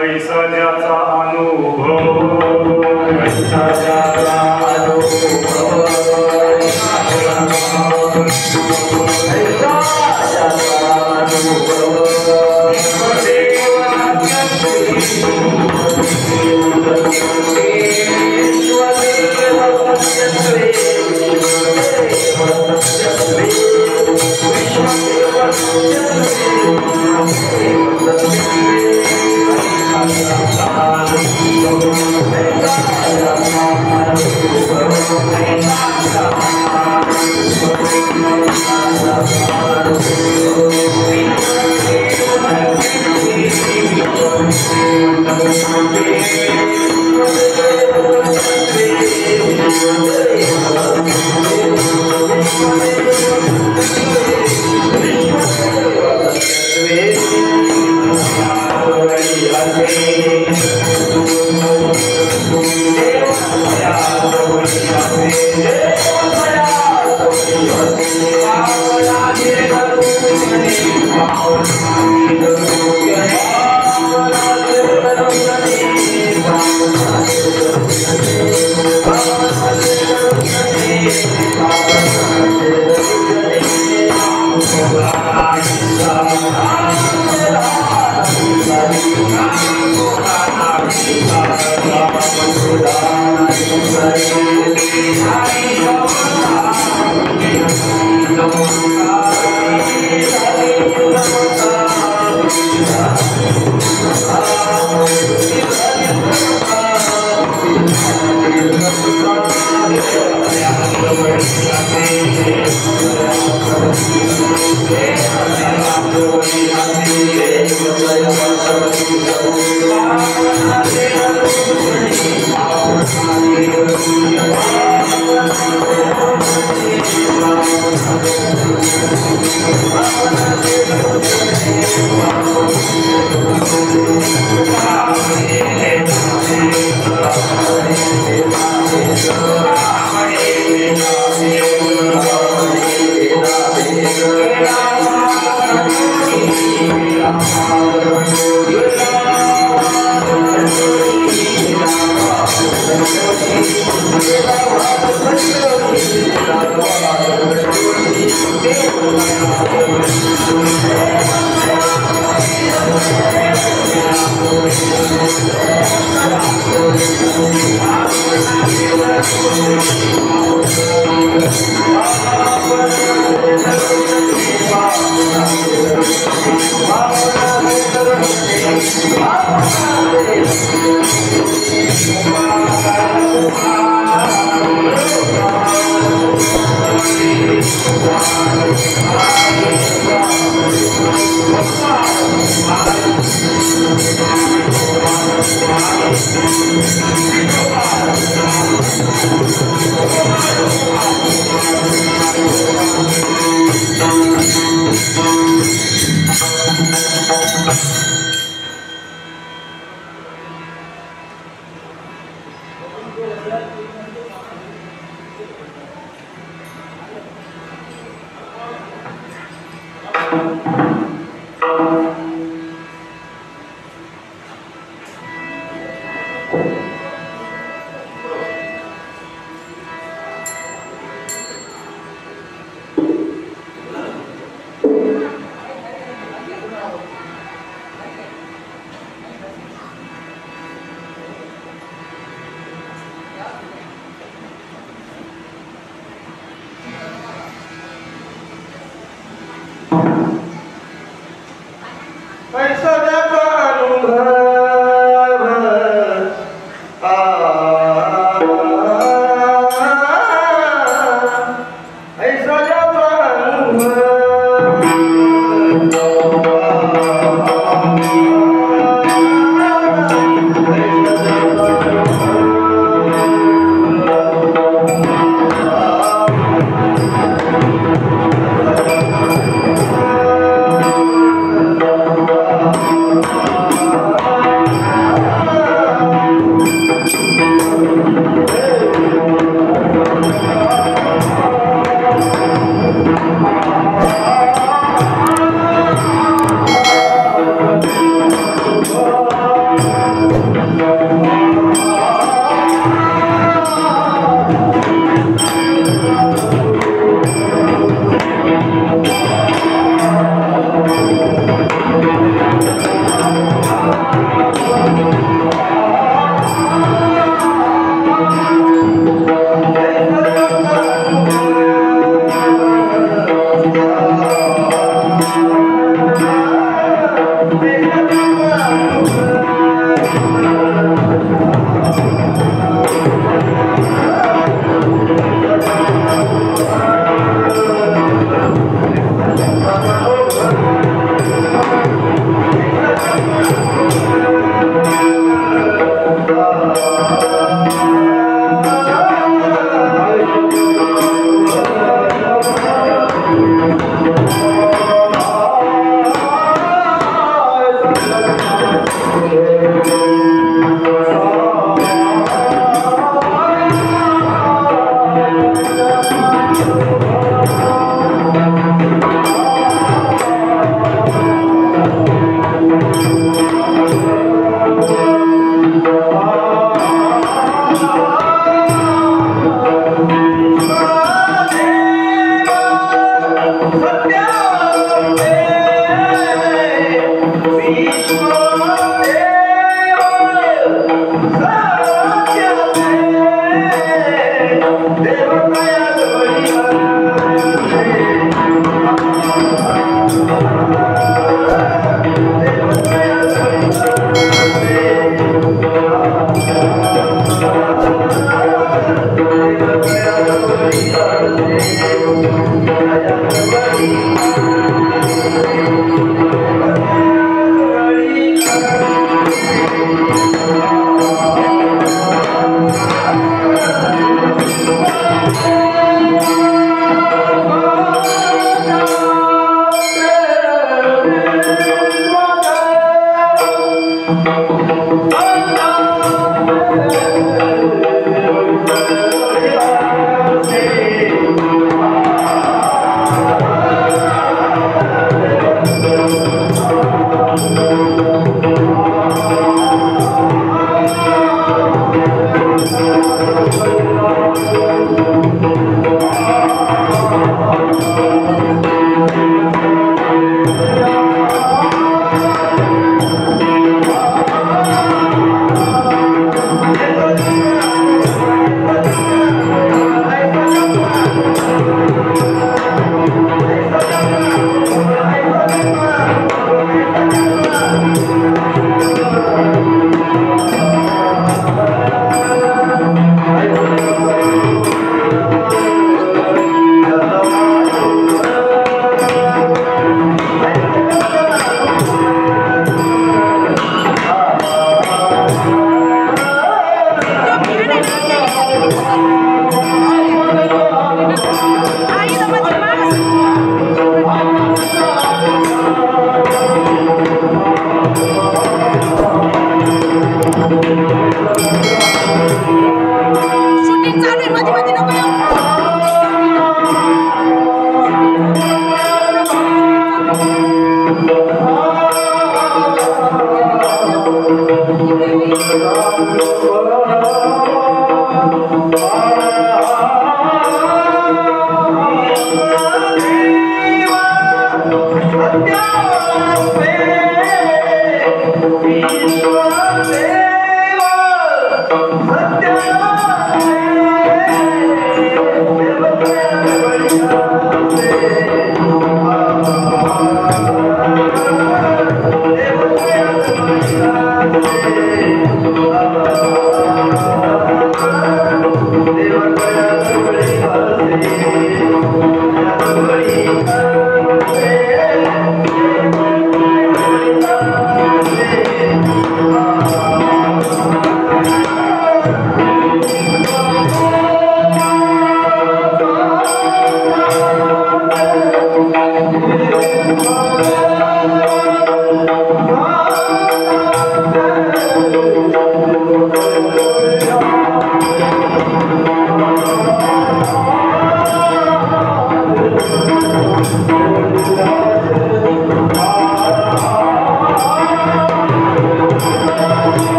ऐसा ज्याचा अनुभव ऐसा ज्याचा अनुभव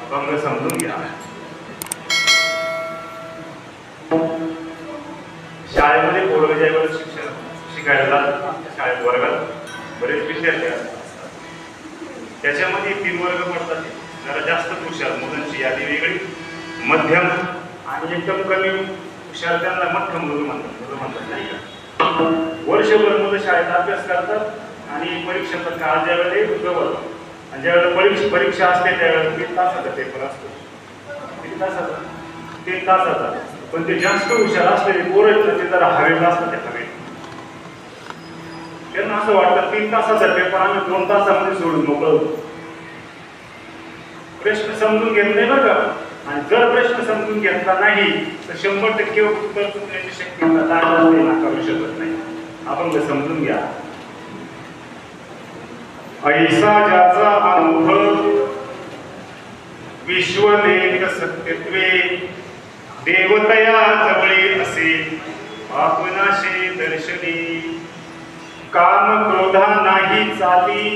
अभंग समजून घ्या. शाळेमध्ये पोरं ज्यावेळेस शिक्षण शिकायला शाळेत वर्गात बरेच विद्यार्थी असतात. त्याच्यामध्ये 3 वर्ग पडतात. जरा जास्त हुशार मुलांची यादी वेगळी, मध्यम आणि एकदम कमी हुशार त्यांना मध्यम मुलं म्हणतात नाही का. वर्षभर मुलं शाळेत अभ्यास करतात आणि परीक्षेचा काळ ज्यावेळेला जवळ आणि ज्यावेळेला परीक्षा असते त्यावेळेला 3 तासाचा पेपर असतो. किती तासाचा? 3 तासाचा. पण ते जास्त हुशार असलेले पोरं ते जरा हवेत असतात. त्या हवेत त्यांना असं वाटतं 3 तासाचा पेपर आम्ही 2 तासामध्ये सोडून मोकळं होतो. प्रश्न समजून घेत नाही बरं का. आणि जर प्रश्न समजून घेतला नाही तर 100% उत्तर चुकण्याची शक्यता नाकारू शकत नाही. आपण ते समजून घ्या. ऐसा ज्याचा अनुभव विश्वलेख सत्यत्वे देवतया जवळे असे आपणाशे दर्शनी. काम क्रोधा नाही चाली,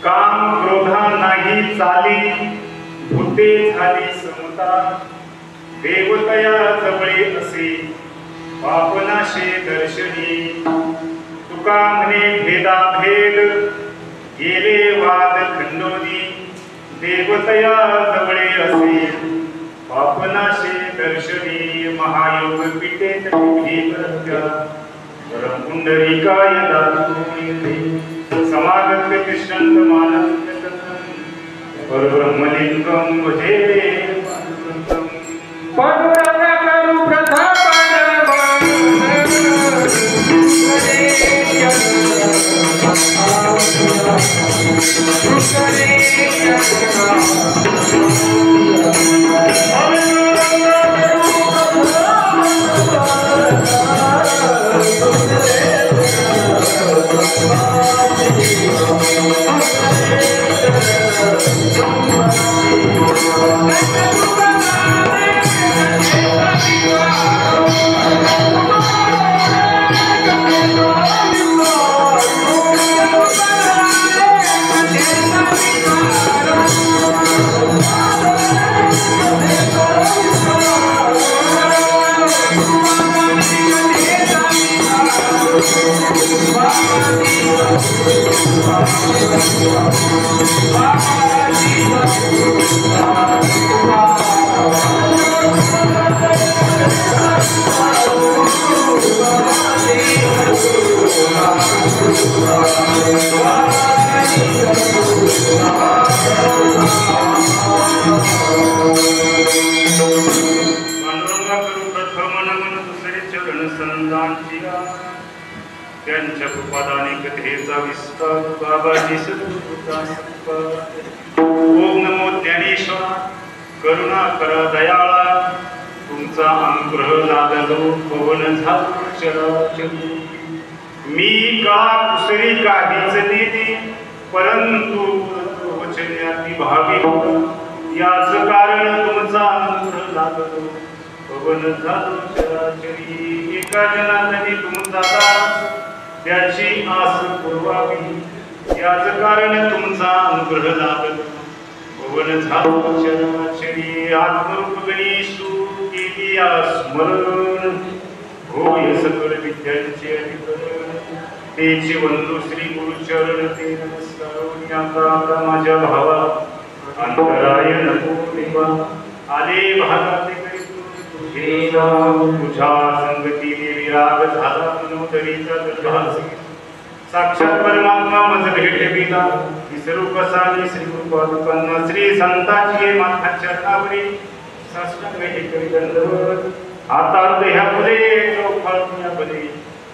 काम क्रोधा नाही चाली, भूते झाली समता देवतया जवळे असे आपणाशे दर्शनी. तुका म्हणे भेदा भेद गेले वाद खंडोनी देवतया जवळे असे आपणाशे दर्शनी. महायोग पीठे पुंडरीकाय समागत्य कृष्णंत मानंद परब्रह्मलिंगम भजे पांडुरंग करू प्रतापन त्यांच्या कृपादाने कथेचा विस्तार बाबाजी सद्गुरूचा सत्कार. ओम नमो ज्ञानेश्वर करुणा करा दयाळा तुमचा अनुग्रह लादलो पवन झालो चराचरी. मी का कुसरी काहीच नेते परंतु वचन्याती भावी याच कारण तुमचा अनुग्रह लादलो पवन झालो चराचरी. एका जनाने तुमचा दास त्याची आस पुरवावी याच कारण तुमचा अनुग्रह लादलो पवन झालो चराचरी. आत्मरूप गणेशू केली स्मरण होय सकळ विद्यांचे अधिकरण तेचे वंदू श्री गुरुचरण ते नमस्कार. आता माझ्या भावा अंतराय नको देवा आले भागाते तुझ्या संगतीने विराग झाला मनोदरीचा दरभास. साक्षात परमात्मा मज भेटविला विसरू कसा श्रीकृपादुकांना. श्री संताची माथाच्या चरणावरी साष्टांग हे करी दंडवत. आता ह्या फुले चौफाळ्या बले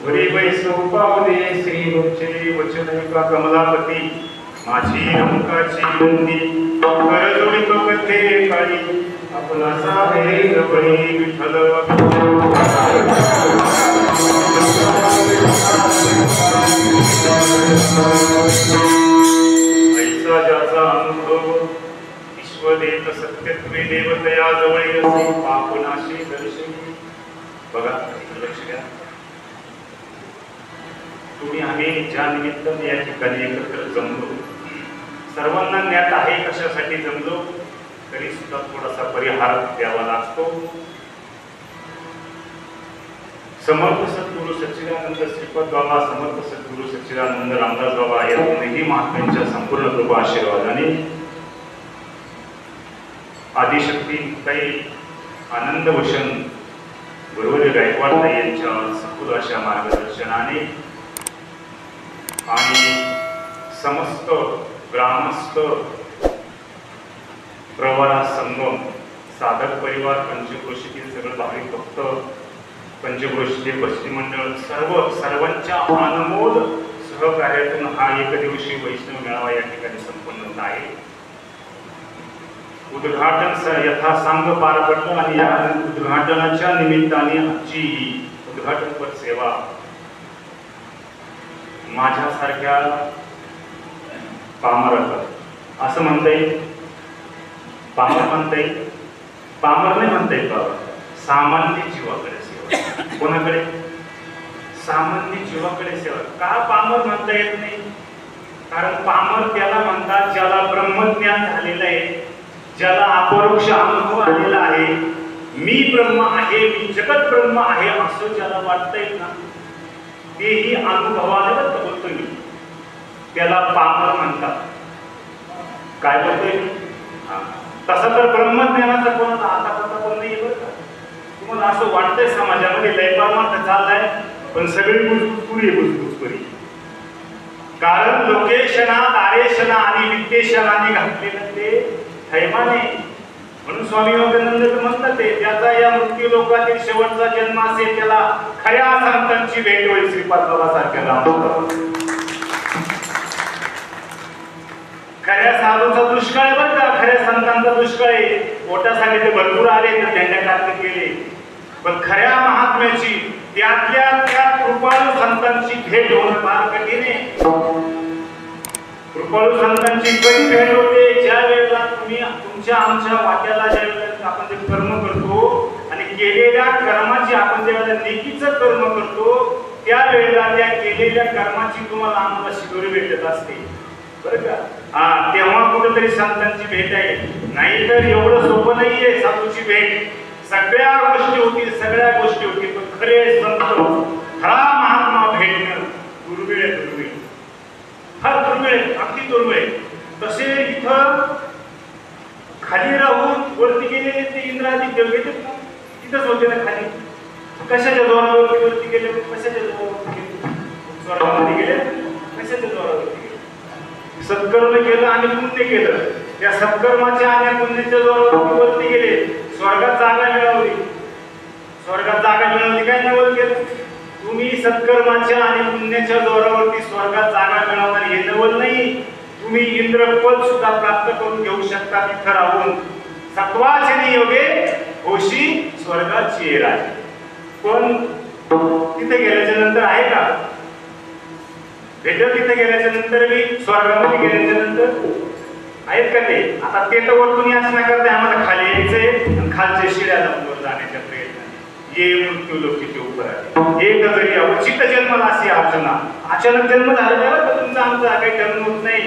वरी वैसोपावले श्री वचे वचनैका कमलापती माझी अंकाची बंदी करजोडी कथे काळी आपला सारे गवळी विठ्ठल. ऐसा ज्याचा अनुभव विश्वदेत सत्यत्वे देवतया जवळी असे पापनाशी दर्शनी. बघा लक्ष द्या. तुम्ही आम्ही ज्या निमित्ताने या ठिकाणी एकत्र जमलो सर्वांना ज्ञात आहे कशासाठी जमलो तरी सुद्धा थोडासा परिहार द्यावा लागतो. समर्थ सद्गुरु सच्चिदानंद श्रीपद बाबा समर्थ सद्गुरु सच्चिदानंद रामदास बाबा या दोन्ही महात्म्यांच्या संपूर्ण कृपा आशीर्वादाने आदिशक्ती मुक्ताई आनंदभूषण गुरुवर्य गायकवाड यांच्या सखोल अशा मार्गदर्शनाने आणि समस्त ग्रामस्थ प्रवरा संगम साधक परिवार पंचक्रोशीतील सगळं भाविक भक्त पंचक्रोशीचे पश्चिम मंडळ सर्वांच्या अनमोल सहकार्यातून हा एक दिवशी वैष्णव मेळावा या ठिकाणी संपन्न होत आहे. उद्घाटन यथासांग पार पडलं आणि या उद्घाटनाच्या निमित्ताने आजची ही उद्घाटनपर सेवा माझ्यासारख्या पामराला असं म्हणता येईल, पामर म्हणता येईल, पामर नाही म्हणता येईल बाबा, सामान्य जीवाकडे सेवा. कोणाकडे? सामान्य जीवाकडे सेवा. का पामर म्हणता येत नाही? कारण पामर त्याला म्हणतात ज्याला ब्रह्मज्ञान झालेलं आहे, ज्याला अपरोक्ष अनुभव आलेला आहे, मी ब्रह्म आहे, मी जगत ब्रह्म आहे असं ज्याला वाटता येत ना, तेही अनुभवाने बोलतो मी, त्याला पामर म्हणतात. काय बोलतोय मी? तसं तर ब्रह्मज्ञानाचा कोणाचा आता पण नाही बरं का. तुम्हाला असं वाटतंय समाजामध्ये लय परमार्थ चाललाय, पण सगळी बुजबुजपुरी आहे, बुजबुजपुरी. कारण लोकेशना दारेशना आणि विद्येशनाने घातलेलं ते थैमाने. म्हणून स्वामी विवेकानंद म्हणतात ते ज्याचा या मृत्यू लोकातील शेवटचा जन्म असेल त्याला खऱ्या संतांची भेट होईल. श्रीपाद बाबासारख्या राम खऱ्या साधूचा दुष्काळ आहे बरं का, खऱ्या संतांचा दुष्काळ आहे. पोटासाठी ते भरपूर आले तर झेंड्या कार्य केले, पण खऱ्या महात्म्याची त्यातल्या त्या कृपाळू संतांची भेट होणं फार कठीण आहे. कृपाळू संतांची कधी भेट होते? ज्या वेळेला तुम्ही तुमच्या आमच्या वाट्याला ज्या वेळेला आपण जे कर्म करतो आणि केलेल्या कर्माची आपण ज्या वेळेला नेकीचं कर्म करतो त्यावेळेला त्या केलेल्या कर्माची तुम्हाला आम्हाला शिदोरी भेटत असते बरं का. तेव्हा कुठेतरी संतांची भेट आहे, नाही तर एवढं सोपं नाहीये साधूची भेट. सगळ्या गोष्टी होतील, सगळ्या गोष्टी होतील, पण खरे संत खरा महात्मा भेटणं दुर्मिळ आहे, दुर्मिळ, फार दुर्मिळ आहे, अगदी दुर्मिळ आहे. तसे इथं खाली राहून वरती गेलेले ते इंद्रादी देव गेले तिथंच होते ना खाली. कशाच्या जोरावरती वरती गेले? कशाच्या जोरावरती गेले? स्वर्गामध्ये गेले. कशाच्या जोरावरती गेले? सत्कर्म केलं आणि पुण्य केलं, त्या सत्कर्माच्या आणि पुण्याच्या जोरावरती वरती गेले, स्वर्गात जागा मिळवली. स्वर्गात जागा मिळवली काय नवल केलं? तुम्ही सत्कर्माच्या आणि पुण्याच्या जोरावरती स्वर्गात जागा मिळवणार हे नवल नाही. तुम्ही इंद्रपद सुद्धा प्राप्त करून घेऊ शकता तिथं राहून. सत्वाचे योगे होशी स्वर्गाची राज. पण तिथे गेल्याच्या नंतर आहे का भेटल? तिथे गेल्याच्या नंतर मी स्वर्गामध्ये गेल्याच्या नंतर आहेत का ते? आता ते तर वरतून याचना करते आम्हाला खाली यायचंय आणि खालच्या शिड्या वर जाण्याच्या प्रयत्न. ये मृत्यू लोकीचे उपर आहे, एक जरी अवचित जन्मला अशी अर्चना. अचानक जन्म झालेला तर तुमचा आमचा काही जन्म होत नाही.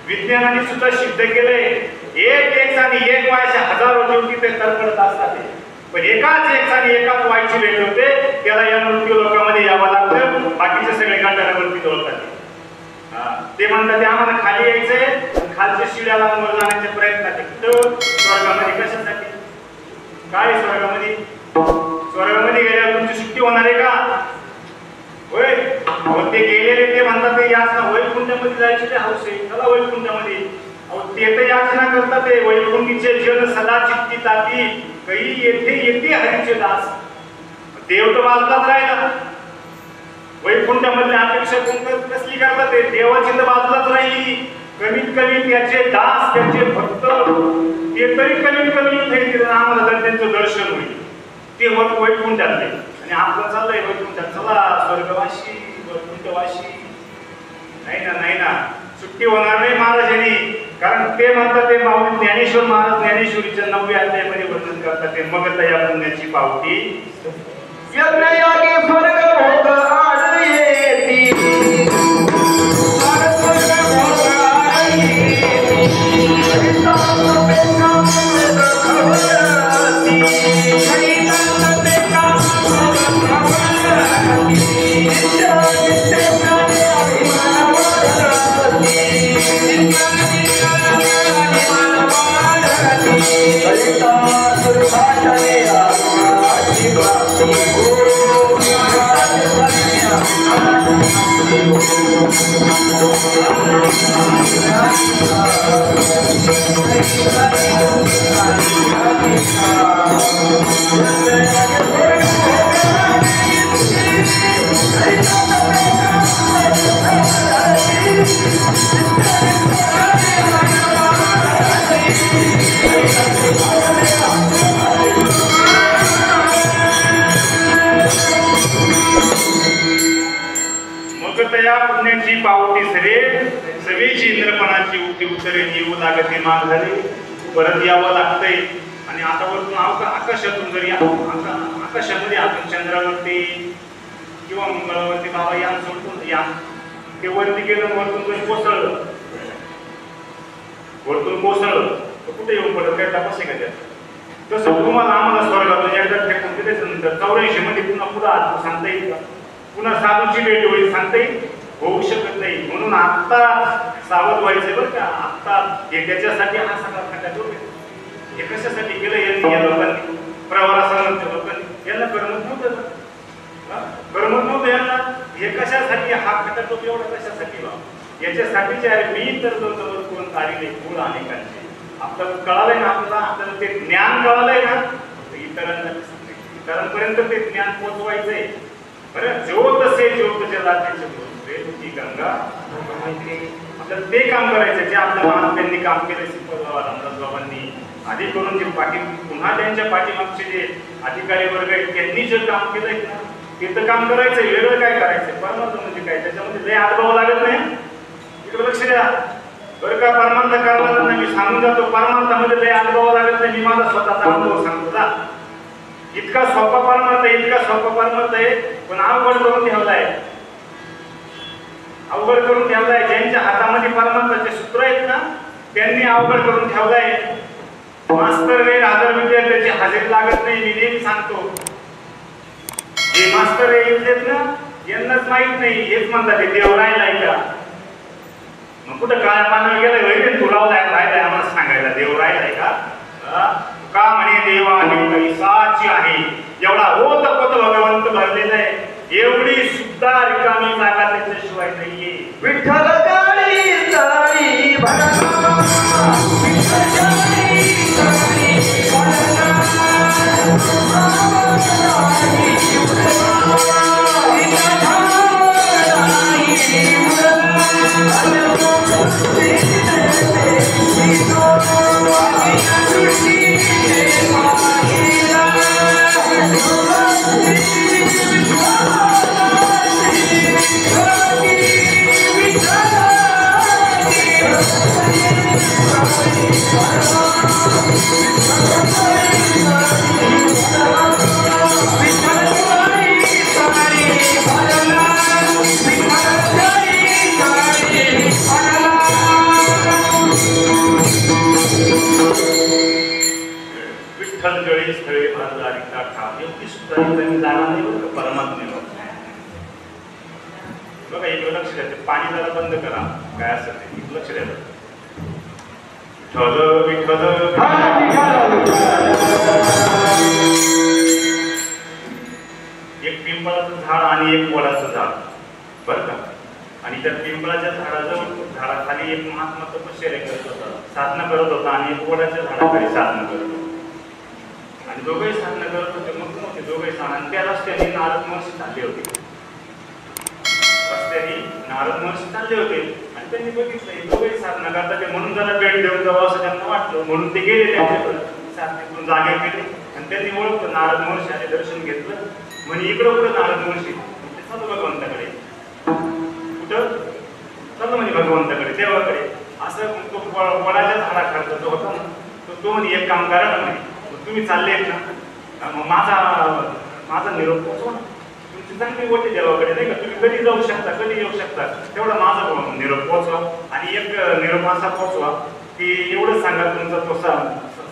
विज्ञानाने सुद्धा सिद्ध केलंय एक आणि एक वायच्या हजारो जीव तिथे तरफडत असतात, पण एकाच आणि एकाच वायची भेट होते. त्याला या मृत्यू लोकांमध्ये यावं लागतं. बाकीचे सगळे गाठावरती जोडतात. ते म्हणतात ते आम्हाला खाली यायचंय, खालच्या शिड्याला वर जाण्याचे प्रयत्न करतात. स्वर्गामध्ये कशासाठी? काय स्वर्गामध्ये? स्वर्गामध्ये गेल्यावर तुमची सुट्टी होणार आहे का? होय. ते गेलेले ते म्हणतात ते याचना वैकुंठामध्ये जायचे ते हौस आहे, चला वैकुंठामध्ये. ते तर याचना करतात ते वैकुंठीचे जन सदा चित्ती ताती काही येथे येते हरीचे दास. देव तर बाजूलाच राहिला. वैकुंठामधली अपेक्षा कसली करतात ते? देवाची तर बाजूलाच राहिली. कमीत कमी त्याचे दास त्याचे भक्त ते तरी कमीत कमी इथे आम्हाला जर त्यांचं दर्शन होईल ते वैकुंठातले. आणि आपलं चाललंय वैकुंठात, चला स्वर्गवासी वैकुंठवासी. नाही ना, नाही ना, सुट्टी होणार नाही महाराजांनी. कारण ते म्हणतात ते माऊली ज्ञानेश्वर महाराज ज्ञानेश्वरीच्या 9व्या अध्यायामध्ये वर्णन करतात ते मग या पुण्याची पावती. यज्ञयागी स्वर्ग भोग आड येती, सर्वेची इंद्रपणाची उत्तरे येऊ लागते माघारी, परत यावं लागतंय. आणि आता वरतून आकाशातून जरी आकाशामध्ये आपण चंद्रावरती किंवा मंगळावरती बाबा यान सोडतो, यान ते वरती गेलं, वरतून जरी कोसळलं, वरतून कोसळलं तर कुठे येऊन पडत, काय तपास आहे का त्यात? तसं तुम्हाला आम्हाला स्वर्गातून एकदा फेकून दिल्याच्या नंतर 84 मध्ये पुन्हा पुढे आत सांगता येईल का? पुन्हा साधूची भेट होईल सांगता येईल? होऊ शकत नाही. म्हणून आत्ता सावध व्हायचं बरं का. आत्ता हे त्याच्यासाठी हा सगळा खंडात होते. हे कशासाठी केलं यांनी, या लोकांनी, प्रवारासांच्या लोकांनी? यांना करमत नव्हतं, करमत नव्हतं यांना. हे कशासाठी हा खंडात होतो एवढा, कशासाठी बा? याच्यासाठीचे आहे. मी तर कोण काढले गुण अनेकांचे. आपल्याला कळालंय ना, आपल्याला ते ज्ञान कळालंय ना, इतरांना इतरांपर्यंत ते ज्ञान पोहोचवायचंय. बरं, ज्योतसे ज्योत जलातेचे बोलते तुझी गंगा. आपल्याला ते काम करायचं जे आपल्या महात्म्यांनी काम केलं. सिद्धबाबा रामदास बाबांनी आधी करून जे पुन्हा त्यांच्या पाठीमागचे जे अधिकारी वर्ग आहेत त्यांनी जे काम केलंय ना, ते तर काम करायचंय. वेगळं काय करायचंय? परमार्थ म्हणजे काय? त्याच्यामध्ये लय अनुभव लागत नाही. इकडे लक्ष द्या बरं का. परमार्थ करायला नाही मी सांगून जातो, परमार्थामध्ये लय अनुभव लागत नाही. मी माझा स्वतःचा अनुभव सांगतो का. इतका सोपा परमार्थ आहे, इतका सोपा परमार्थ आहे, पण अवघड करून ठेवलाय. अवघड करून ठेवलाय. ज्यांच्या हातामध्ये परमार्थाचे सूत्र आहेत ना, त्यांनी अवघड करून ठेवलाय. मास्तर 1000 विद्यार्थ्याची हजेरी लागत नाही. मी नेहमी सांगतो, हे मास्तर येतात ना, यांनाच माहित नाही. हेच म्हणतात ते देव राहिलाय का. मग कुठं काय पानावर गेलाय वैरे तुला राहिलाय आम्हाला सांगायला देव राहिलाय का म्हणे देवा आहे साची आहे. एवढा ओतपोत भगवंत भरलेला आहे. एवढी सुद्धा रिकामी जागा त्याच्याशिवाय नाहीये. विठ्ठल गाडी साडी भरणा, विठ्ठल गाडी साडी भरणा, बघा इकडे लक्ष द्यायचं. पाणी जरा बंद करा, काय असेल ते लक्ष द्यायचं. एक पिंपळाचं झाड आणि एक वडाचं झाड बरं का. आणि त्या पिंपळाच्या झाडाखाली एक महात्मा तपश्चर्या करत होता, साधना करत होता, आणि एक वडाच्या झाडाखाली साधना करत होता. आणि दोघंही साधना करत होते. मग मोठे दोघंही साधना. त्या रस्त्याने नारद महर्षी चालले होते. रस्त्याने नारद महर्षी चालले होते आणि त्यांनी बघितलं दोघंही साधना करतात ते. म्हणून जरा भेट देऊन जावं असं त्यांना वाटलं. म्हणून ते गेले त्यांच्याकडे, साधनेतून जागे केले आणि त्यांनी ओळखलं नारद महर्षी आणि दर्शन घेतलं. म्हणजे इकडं कुठं नारद महर्षी चालू भगवंताकडे. कुठं चालू म्हणजे भगवंताकडे, देवाकडे. असं तो वडाच्या झाडाखालचा जो होता ना, तो म्हणे एक काम करा ना म्हणे, तुम्ही चाललेत ना, मग माझा निरोप पोहोचवा ना. तुमची चांगली गोष्ट देवाकडे नाही का. तुम्ही कधी जाऊ शकता, कधी येऊ शकता, तेवढा माझा निरोप पोहोचवा. आणि एक निरोप असा पोहोचवा की एवढंच सांगा, तुमचा तो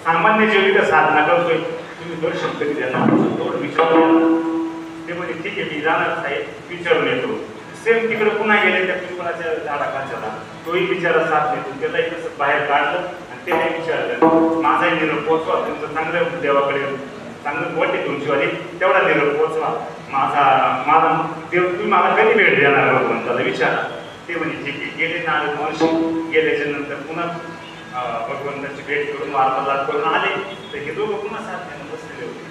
सामान्य जीविका साधना करतोय, तुम्ही दर्शन कधी देणार तेवढं विचारून. ते म्हणजे ठीक आहे मी जाणार साहेब, विचारून येतो. सेम तिकडे पुन्हा गेले त्या पिंपळाच्या झाडाखालच्या, तोही विचारा साथ देतो. त्यालाही कसं बाहेर काढलं आणि त्याने विचारलं माझाही निरोप पोहोचवा, तुमचं चांगलं देवाकडे चांगलं वाटे तुमची वाली, तेवढा निरोप पोहोचवा. माझा देव तुम्ही मला कधी भेट देणार भगवंताला विचारा. ते म्हणजे ठीक आहे. गेले नारद महर्षी. गेल्याच्या नंतर पुन्हा भगवंताची भेट करून वार्तालाप करून आले. तर हे दोघं पुन्हा साथ देणं बसलेले होते.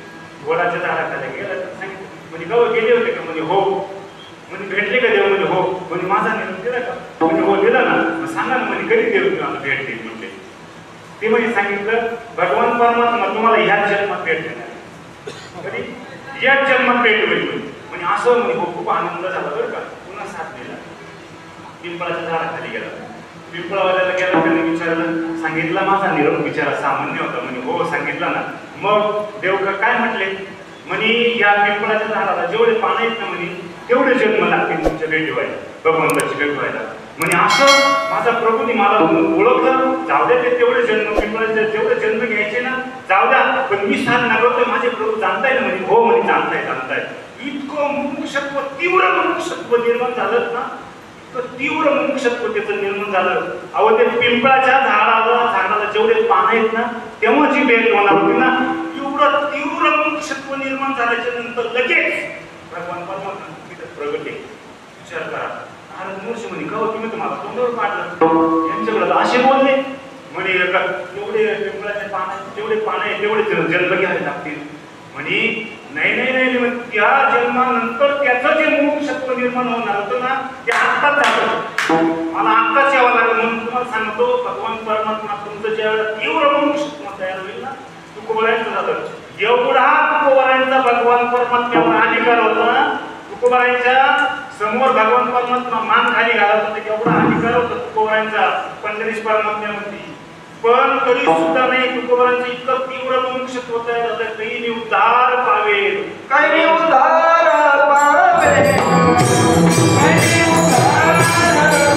वडाच्या झाडाखाली गेला तर सांगितलं म्हणजे गाव गेले होते का. म्हणजे हो. म्हणजे भेटले का देव. म्हणजे हो. म्हणजे माझा निरोप दिला का. म्हणजे हो दिला ना. मग सांगा ना म्हणजे कधी देव तुम्हाला भेट देईल म्हणजे. ते म्हणजे सांगितलं भगवान परमात्मा तुम्हाला ह्याच जन्मात भेट देणार. कधी याच जन्मात भेट होईल म्हणजे असं म्हणजे खूप आनंद झाला बरं का. पुन्हा साथ दिला. पिंपळाच्या झाडाखाली गेला. पिंपळावाल्याला गेला, त्याने विचारलं, सांगितला माझा निरोप विचारा सामान्य होता म्हणे. हो सांगितला ना. मग देव काय म्हटले म्हणे, या पिंपळाच्या झाडाला जेवढे पानं आहेत ना म्हणे तेवढे जन्म लागतील तुमच्या भेटी व्हायला, भगवंताची भेट व्हायला म्हणे. असं माझा प्रभूने मला ओळखलं, जाऊ द्या ते तेवढे जन्म, पिंपळाचे जेवढे जन्म घ्यायचे ना जाऊ द्या, पण मी साधना करतोय, माझे प्रभू जाणताय ना म्हणे. हो म्हणे जाणताय. इतकं मुमुक्षत्व, तीव्र मुमुक्षत्व निर्माण झालं ना, तीव्र मुमुक्षत्व त्याचं निर्माण झालं. अहो ते पिंपळाच्या झाडाला जेवढे पानं आहेत ना तेव्हा जी भेट होणार होती ना, एवढं तीव्र मुमुक्षत्व निर्माण झाल्याच्या नंतर लगेच भगवान परमात्मा तिथं प्रगट आहे. विचार करा, नारद महर्षी म्हणे का तुम्ही तुम्हाला तोंडावर पाडलं, यांच्याकडे असे बोलले म्हणे, एवढे पिंपळाच्या पानं जेवढे पानं आहेत तेवढे जन्म घ्यावे लागतील म्हणे. नाही, त्या जन्मानंतर त्याचं जे मुमुक्षत्व निर्माण होणार होतं ना ते आत्ताच झालं. मला आत्ताच यावं लागलं. म्हणून तुम्हाला सांगतो, भगवान परमात्मा तुमचं ज्या तीव्र मुमुक्षत्व तयार होईल ना, तुकोबारायांचं झालं. एवढा तुकोबारायांचा भगवान परमात्म्यावर अधिकार होता ना, तुकोबारायांच्या समोर भगवान परमात्मा मान खाली घालत होते, एवढा अधिकार होता तुकोबारायांचा पंढरीश परमात्म्यावरती. पण तरी सुद्धा नाही, तुकोबारांचं इतकं तीव्र मुमुक्षत्व तयार होतं, काही मी उद्धार पावे, काही उद्धार पावे, काही उद्धार पावे,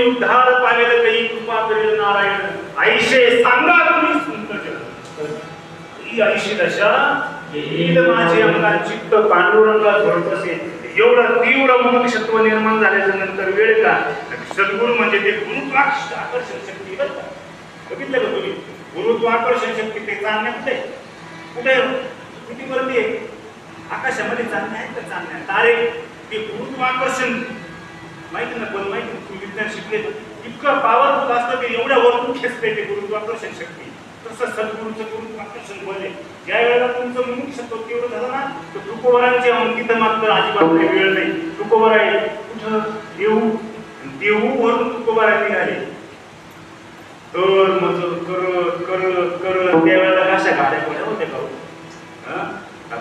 उद्धार पावेल काही कृपा करेल नारायण. आईशे सांगा तुम्ही सुंदर ही आईशी दशा येईल माझे अंगात चित्त पांडुरंगा झोडत असेल. एवढं तीव्र मुमुक्षत्व निर्माण झाल्याच्या नंतर वेळ का सद्गुरू म्हणजे ते गुरुत्वाकर्षण शक्ती. बरं का, बघितलं का तुम्ही गुरुत्वाकर्षण शक्ती ते चालण्या कुठे किती वरती आहे, आकाशामध्ये चालण्या आहेत का, चालण्या तारे, ते गुरुत्वाकर्षण माहिती ना, पण माहिती तुम्ही विज्ञान शिकले इतकं पॉवरफुल असतं ते एवढ्या वरतून खेचते ते गुरुत्वाकर्षण शक्ती. तसं सद्गुरूचं गुरुत्वाकर्षण बल आहे. ज्या वेळेला तुमचं मुमुक्षत्व तीव्र झालं ना, तर तुकोबारांच्या तिथं मात्र अजिबात वेळ नाही. तुकोबारा आहे कुठं देऊ वरून तुकोबारा निघाले, तर मजल करत करत करत त्यावेळेला कशा गाड्या पडल्या होत्या का.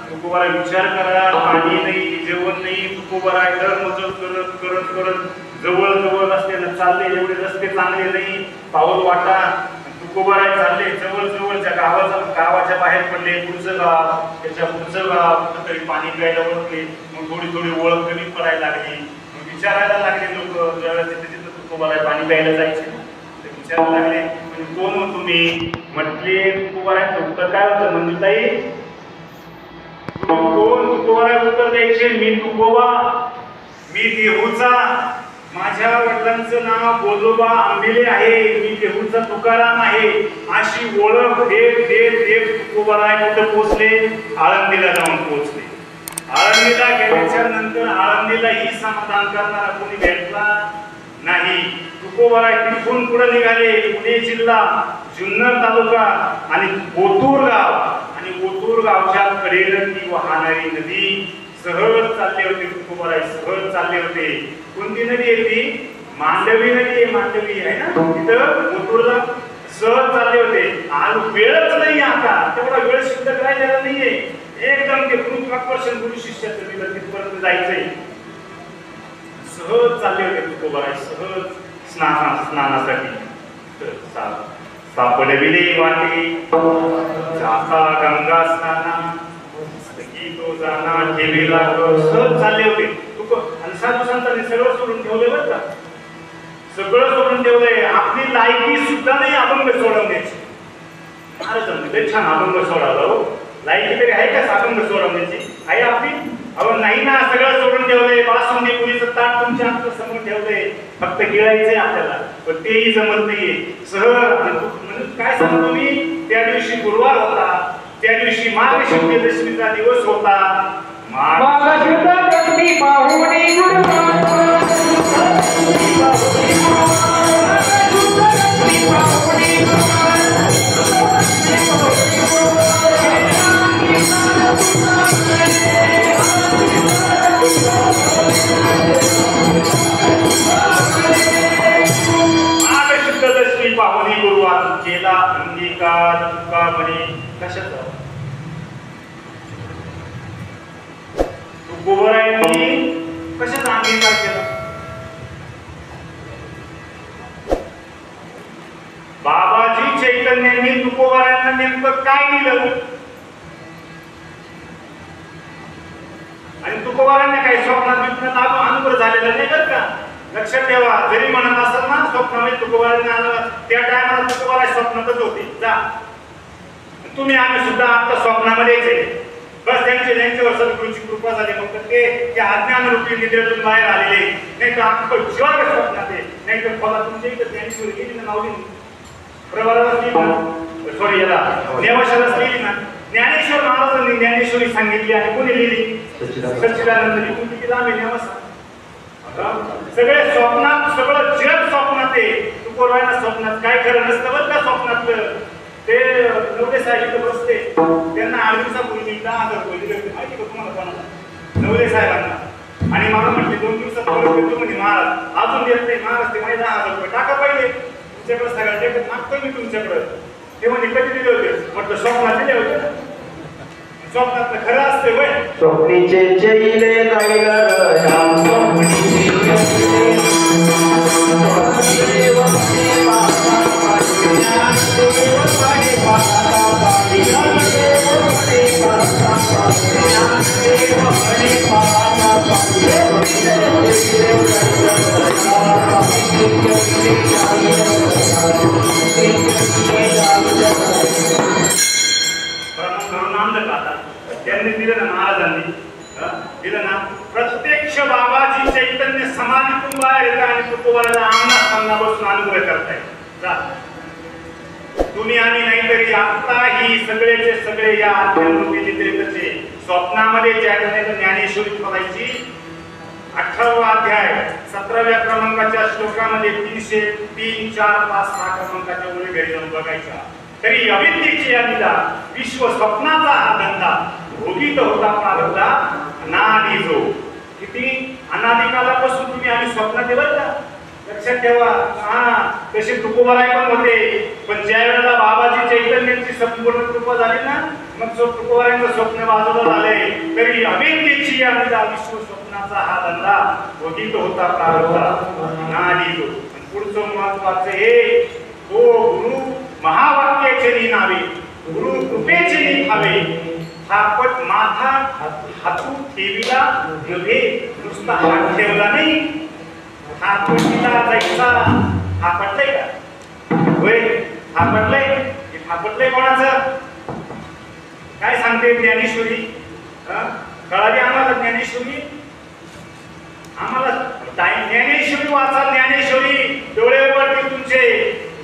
तुकोबारा विचार करा, पाणी नाही, जेवण नाही, तुकोबारा दर मजल करत करत करत जवळ जवळ रस्त्यानं चालले, एवढे रस्ते चांगले नाही, पाऊल वाटा, तुकोबारा चालले जवळ जवळच्या गावाच्या बाहेर पडले, पुढचं गाव, त्याच्या पुढचं गाव, तरी पाणी प्यायला ओळखले. मग थोडी थोडी ओळख कमी पडायला लागली. मग विचारायला लागले लोक, ज्यावेळेला तिथं तुकोबारा पाणी प्यायला जायचे तर विचारायला लागले, म्हणजे कोण हो तुम्ही. म्हटले तुकोबारांचं उत्तर काय होतं, म्हणजे ताई कोण. तुकोबारा उत्तर द्यायचे, मी तुकोबा, मी देहूचा, माझ्या वडिलांचं नाव बोजोबा आंबिले आहे, मी देहूचा तुकाराम आहे. अशी ओळख देत देत देत तुकोबारा कुठं पोहोचले, आळंदीला जाऊन पोहोचले. आळंदीला गेल्याच्या नंतर आळंदीलाही समाधान करणारा कोणी भेटला नाही. तुकोबारा तिथून पुढे निघाले, पुणे जिल्हा, जुन्नर तालुका आणि ओतूर गाव, आणि ओतूर गावच्या कडेला ती वाहणारी नदी सहज चालले होते. तुकोबारा सहज चालले होते. कोणती नदी आहे ती, मांडवी नदी आहे, मांडवी आहे ना, तिथं ओतूरला सहज चालले होते. आज वेळच नाही, आता तेवढा वेळ शिल्लक राहिलेला नाहीये. एकदम ते गुरुत्वाकर्षण गुरु शिष्याचं दिलं तिथपर्यंत जायचंय. सहज चालले होते तुकोबारा, सहज स्नानासाठी. सापडविले वाटे जाता गंगा स्नाना, तो जाना ठेवीला, सहज चालले होते. आणि साधू संतांनी सगळं सोडून ठेवले बरं का, सगळं सोडून ठेवलंय. आपली लायकी सुद्धा नाही अभंग सोडवण्याची. महाराजांनी लय छान अभंग सोडवला हो. लायकी तरी आहे का अभंग सोडवण्याची, आहे आपली? अहो नाही ना, सगळं सोडून ठेवलंय. बासुंदी पुरीचं ताट तुमच्या समोर ठेवलंय, फक्त गिळायचंय आपल्याला, पण तेही जमत नाहीये. सहज म्हणजे काय सांगतो मी, त्या दिवशी गुरुवार होता, त्या दिवशी माघ शुद्ध दशमीचा दिवस होता. माघ शुद्ध दशमी पाहुणी गुरुवार, पाहुणी गुरुवार केला अंगीकार तुका म्हणे कशाचा तुकोबारायांनी कशाचा अंगीकार केला. बाबाजी चैतन्यांनी तुकोबारायांना नेमकं काय दिलं आणि तुकोबारांना काही स्वप्नात बिप्नात अनुभव झालेला नाही बरं का. लक्षात ठेवा, जरी म्हणत असाल ना स्वप्नामध्ये तुकोबारांना आलं, त्या टायमाला तुकोबारा स्वप्नातच होते. जा तुम्ही आम्ही सुद्धा आता स्वप्नामध्येच आहे. बस त्यांच्यावर सद्गुरूची कृपा झाली. फक्त ते त्या अज्ञानरूपी निद्रेतून बाहेर आलेले, नाही तर अख्खं जग स्वप्नात आहे. नाही तर फला तुमच्या इथं ज्ञानेश्वरी गेली ना, नावली प्रभाराला लिहिली, सॉरी याला नेवाशालाच लिहिली ना. ज्ञानेश्वर महाराजांनी ज्ञानेश्वरी सांगितली आणि कोणी लिहिली? सच्चिदानंद लिहून किती लांब आहे नेवासा. सगळे स्वप्नात, सगळं जग स्वप्नात आहे. तुकोबारायांना स्वप्नात काय खरं नसतं बरं का. स्वप्नातलं ते नवले साहेब इथं बसते, त्यांना 8 दिवसापूर्वी 10,000 रुपये दिले होते माहिती का तुम्हाला कोणाला? नवले साहेबांना. आणि मला म्हटले 2 दिवसात परत देतो म्हणे महाराज. अजून देत नाही महाराज. ते माझे 10,000 रुपये टाका पहिले, तुमच्याकडे सगळ्या जगात मागतोय मी तुमच्याकडे. ते म्हणे कधी दिले होते? म्हटलं स्वप्नात दिले होते. स्वप्नातलं खरं असते वय. स्वप्नीचे चैले जाईल त्यांनी दिलं ना, महाराजांनी दिलं ना. प्रत्यक्ष बाबाजी चैतन्य समाधीतून बाहेर येतात आणि तुकोबाराला अंगणात सामना बसून अनुभव करताय. तुम्ही आम्ही नाहीतरी आता ही सगळेचे सगळे या अध्यात्मिक निद्रेतचे स्वप्नामध्ये ज्ञानेश्वरी पदाची 18वा अध्याय 17व्या क्रमांकाच्या श्लोकामध्ये 303, 4, 5, 6 क्रमांकाच्या ओळी घरी जाऊन बघायच्या. तरी अविद्येची अनिदा विश्व स्वप्नाचा हा धंदा भोगीत होता प्रारब्धा अनादि जो. किती अनादिकालापासून तुम्ही आम्ही स्वप्नात आहे बरं का. लक्षात ठेवा. तसे तुकोबाराय पण होते, पण ज्या वेळेला बाबाजी चैतन्याची संपूर्ण कृपा झाली ना, मग तुकोबारायांचं स्वप्न बाजूला झालंय. तरी अविद्येची अनिदा विश्व स्वप्नाचा हा धंदा भोगीत होता प्रारब्धा अनादि जो. पुढचं महत्वाचं हे, तो गुरु महावाक्याचे निनावे, गुरु कृपेचे निभावे. थापट माथा हातू ठेविला नव्हे, नुसता हात ठेवला नाही. थापटीला जायचा. थापटलंय का? होय थापटलंय. हे थापटलंय कोणाचं? काय सांगते ज्ञानेश्वरी? कळाली आम्हाला ज्ञानेश्वरी? आम्हाला ज्ञानेश्वरी वाचा. ज्ञानेश्वरी डोळे उघडतील तुमचे.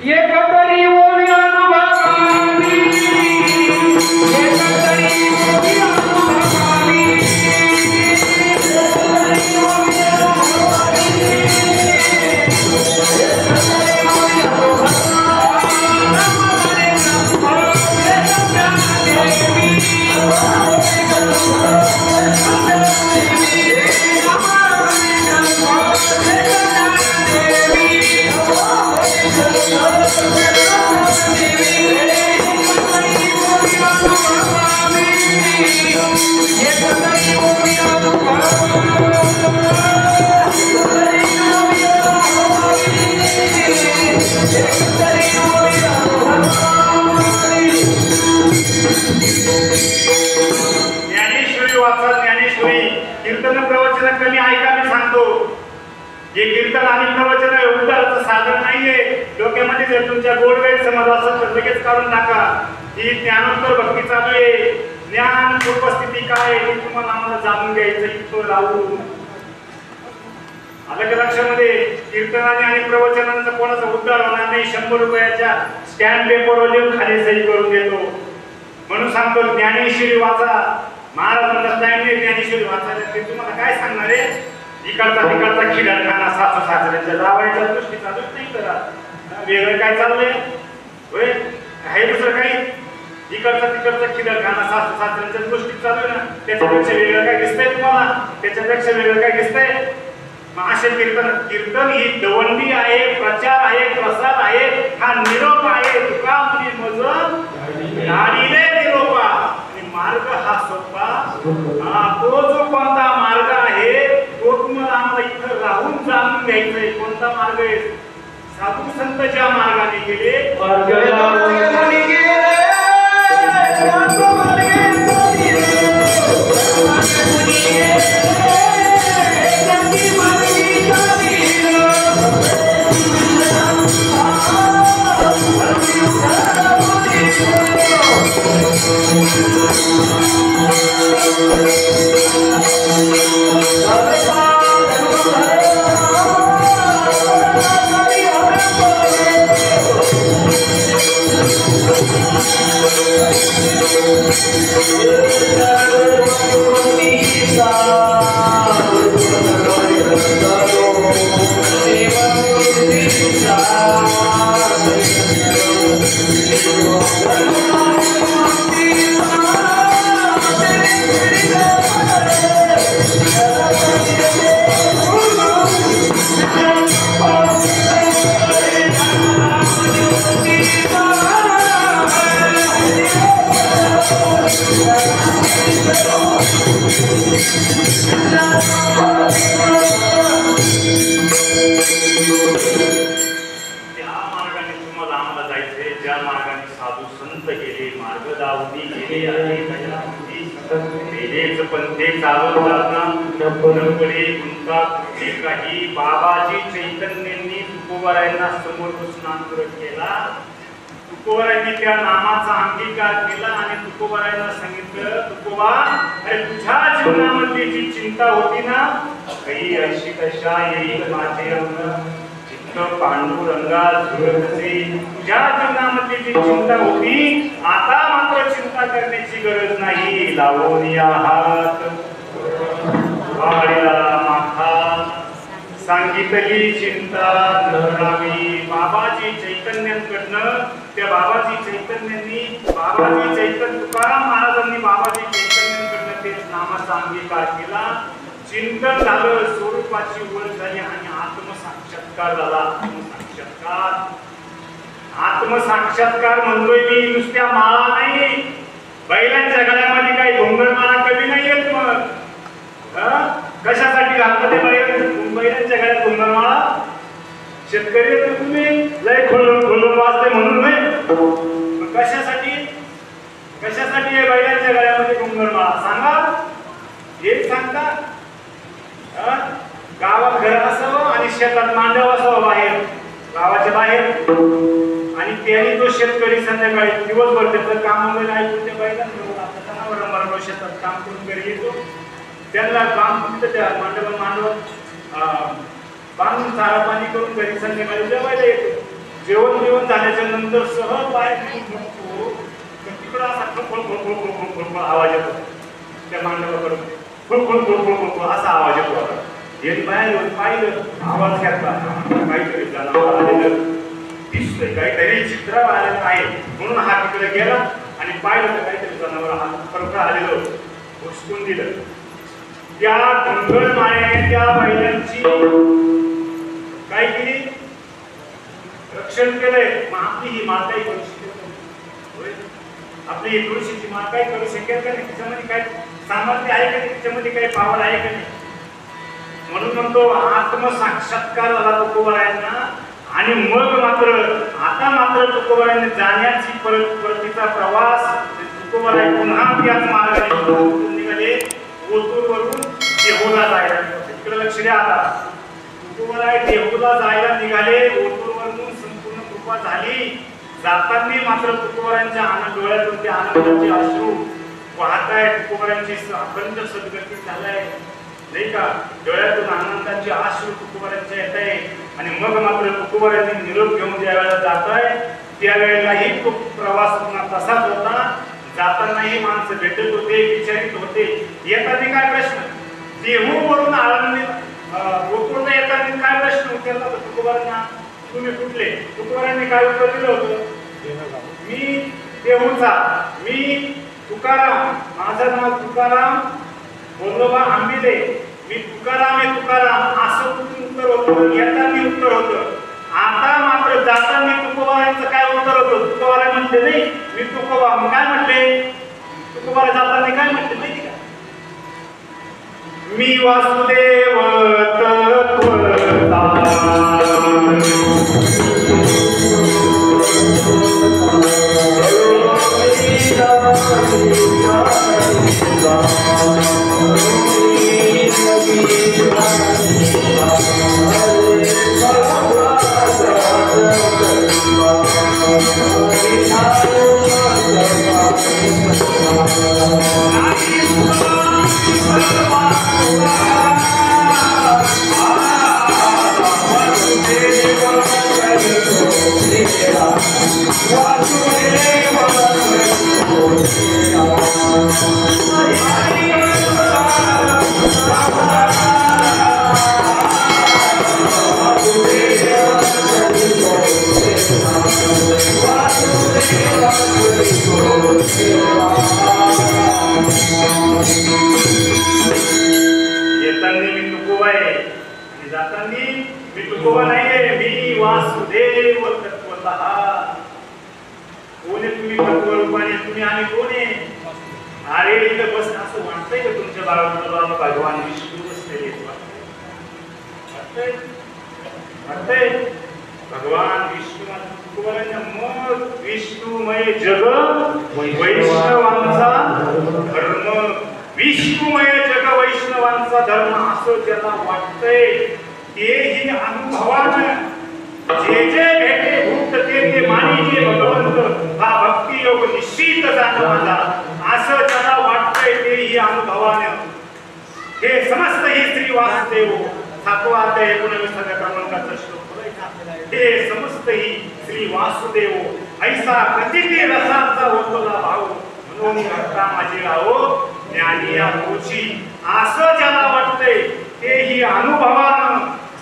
एकतरी ओवी अनुभवावी, एकतरी ओवी अनुभवावी, कमी ऐका. मी सांगतो, हे कीर्तन आणि प्रवचन उद्धाराचं साधन नाहीये. डोक्यामध्ये जर तुमच्या गोड गैरसमज असेल तर लगेच काढून टाका. ही ज्ञानोत्तर भक्ती चालू आहे. ज्ञान उपस्थिती काय हे तुम्हाला आम्हाला जाणून घ्यायचं. इथं राहून आलं का लक्षामध्ये? कीर्तनाने आणि प्रवचनांचा कोणाचा उद्धार होणार नाही. 100 रुपयाच्या स्टॅम्प पेपरवर लिहून खाली सही करून देतो. म्हणून सांगतो ज्ञानेश्वरी वाचा. महाराजांना टाइम नाही ज्ञानेश्वरी वाचायला. ते तुम्हाला काय सांगणार आहे? इकडचा तिकडचा खिडखाना सासू सासऱ्यांच्या जावायच्या दृष्टी चालूच नाही करा. वेगळं काय चाललंय होय? आहे दुसरं काही? इकडचा तिकडचा खिडखाना सासू सासऱ्यांच्या दृष्टी चालू ना. त्याच्यापेक्षा वेगळं काय दिसतंय तुम्हाला? त्याच्यापेक्षा वेगळं काय दिसतंय? मग असे कीर्तन ही दवंडी आहे, प्रचार आहे, प्रसार आहे, हा निरोप आहे. तुका मुनी मज गाडीले निरोपा. आणि मार्ग हा सोपा. तो जो कोणता मार्ग आहे तो तुम्हाला आम्हाला इथं राहून जाणून घ्यायचंय. कोणता मार्ग आहे? साधू संत ज्या मार्गाने गेले काही बाबाजी चैतन्यांनी तुकोबारायांना समोर बसून केला. तुकोबारायांनी त्या नामाचा अंगीकार केला आणि तुकोबारायांना सांगितलं, तुकोबा अरे तुझ्या जीवनामध्ये जी चिंता होती ना, काही अशी कशा येईल माझे चित्त पांडुरंगा झुळकते. तुझ्या जीवनामध्ये जी चिंता होती आता मात्र चिंता करण्याची गरज नाही. लावून या हात वाढीला माथा सांगितली चिंता करावी. बाबाजी चैतन्यांकडनं त्या बाबाजी चैतन्यांनी तुकाराम महाराजांनी बाबाजी चैतन्यांकडनं ते नामाचा अंगीकार केला. चिंतन झालं, स्वरूपाची ओळख झाली आणि आत्मसाक्षात्कार झाला. आत्मसाक्षात्कार म्हणतोय मी, नुसत्या माळा नाही. बैलांच्या गळ्यामध्ये काही घुंगरमाळा कधी नाही येत. मग कशासाठी घालतात ते बैलांच्या गळ्यात घुंगरमाळा? शेतकरी तुम्ही लय खोलून वाजते म्हणून नाही. कशासाठी आहे बैलांच्या गळ्यामध्ये घुंगरमाळा? सांगा, एक सांगता. गावात घर असावं आणि शेतात मांडव असावं बाहेर, गावाच्या बाहेर. आणि त्याने तो शेतकरी संध्याकाळी दिवसभर त्याचं काम वगैरे ऐकून त्या बैलांना शेतात काम करून घरी येतो. त्यांना काम फक्त त्या मांडवात बांधून चारा पाणी करून घरी संध्याकाळी जेवायला येतो. जेवण झाल्याच्या नंतर सहज बाहेर तिकडं असा खळखळ आवाज येतो. त्या मांडवाकडून खळखळ असा आवाज येतो. यांनी बाहेर येऊन पाहिलं, आवाज घेतला, काहीतरी जनावर आलेलं दिसतंय, काहीतरी चित्र आलेलं आहे. म्हणून हा तिकडे गेला आणि पाहिलं तर काहीतरी जनावर खळखळ आलेलं हुसकून दिलं. त्या धनगर माळ्याने त्या बैलांची काय केली? रक्षण केलंय. मग आपली ही माळ काही करू शकेल? आपली ही तुळशीची माळ काय करू शकेल का नाही? त्याच्यामध्ये काय सामर्थ्य आहे का नाही? त्याच्यामध्ये काही पावर आहे का नाही? म्हणून म्हणतो आत्मसाक्षात्कार झाला तुकोबारायांना. आणि मग मात्र आता मात्र तुकोबारायांनी जाण्याची परतीचा प्रवास. तुकोबाराय पुन्हा त्याच मार्गाने निघाले. ओतूरवरून देहूला जायला. इकडे लक्ष द्या. आता तुकोबाराय देहूला जायला निघाले. ओतूरवरून संपूर्ण कृपा झाली. जाताना मात्र तुकोबारायांच्या डोळ्यातून ते आनंदाचे अश्रू वाहत आहे. तुकोबारायांची अखंड सद्गती झालाय. नाही का, डोळ्यातून आनंदाची आश्रू तुकोबारांच्या येत आहे. आणि मग मात्र तुकोबारांनी निरोप घेऊन ज्या वेळेला जात आहे त्यावेळेलाही तो प्रवास पुन्हा तसाच होता. जातानाही माणसं भेटत होते, विचारित होते. येताना काय प्रश्न, देहूवरून आळंदी गोकुळला येताना काय प्रश्न विचारला होता तुकोबारांना, तुम्ही कुठले? तुकोबारांनी काय उत्तर दिलं होतं, मी देहूचा, मी तुकाराम, माझं नाव तुकाराम बोलोबा आंबिले, मी तुकाराम आहे तुकाराम, असं कुठून उत्तर होतं. येताना उत्तर होतं. आता मात्र जाताना तुकोबारांचं काय उत्तर होतं, तुकोबारा म्हटले नाही मी तुकोबा, मग काय म्हटले तुकोबारा जाताना काय म्हटले माहिती का, मी वासुदेव तत्वता येताना मी तुकोबा आहे आणि जाताना मी तुकोबा नाहीये, मी वासुदेव तत्वतः. कोण आहे तुम्ही तत्वरूपाने, तुम्ही आणि कोण आहे? अरे इथं बस असं वाटतंय का तुमच्या बाळाला भगवान विष्णू बसलेले वाटतंय भगवान विष्णू मग विष्णुमय जग वैष्णवांचा धर्म, विष्णुमय जग वैष्णवांचा धर्म असं ज्याला वाटतंय तेही अनुभवानं जे जे भेटे भूत ते मानी जे भगवंत, हा भक्ती योग निश्चित जाणं माझा, असं ज्याला वाटतंय तेही अनुभवानं हे समस्त ही श्री वासुदेव 7वा अध्याय 19व्या क्रमांकाचा श्लोक. हे समस्त ही श्री वासुदेव ऐसा प्रतिती रसाचा होतला भाऊ, म्हणून भक्ता माझी राहो ज्ञानी या मोची, असं ज्याला वाटतंय तेही अनुभवानं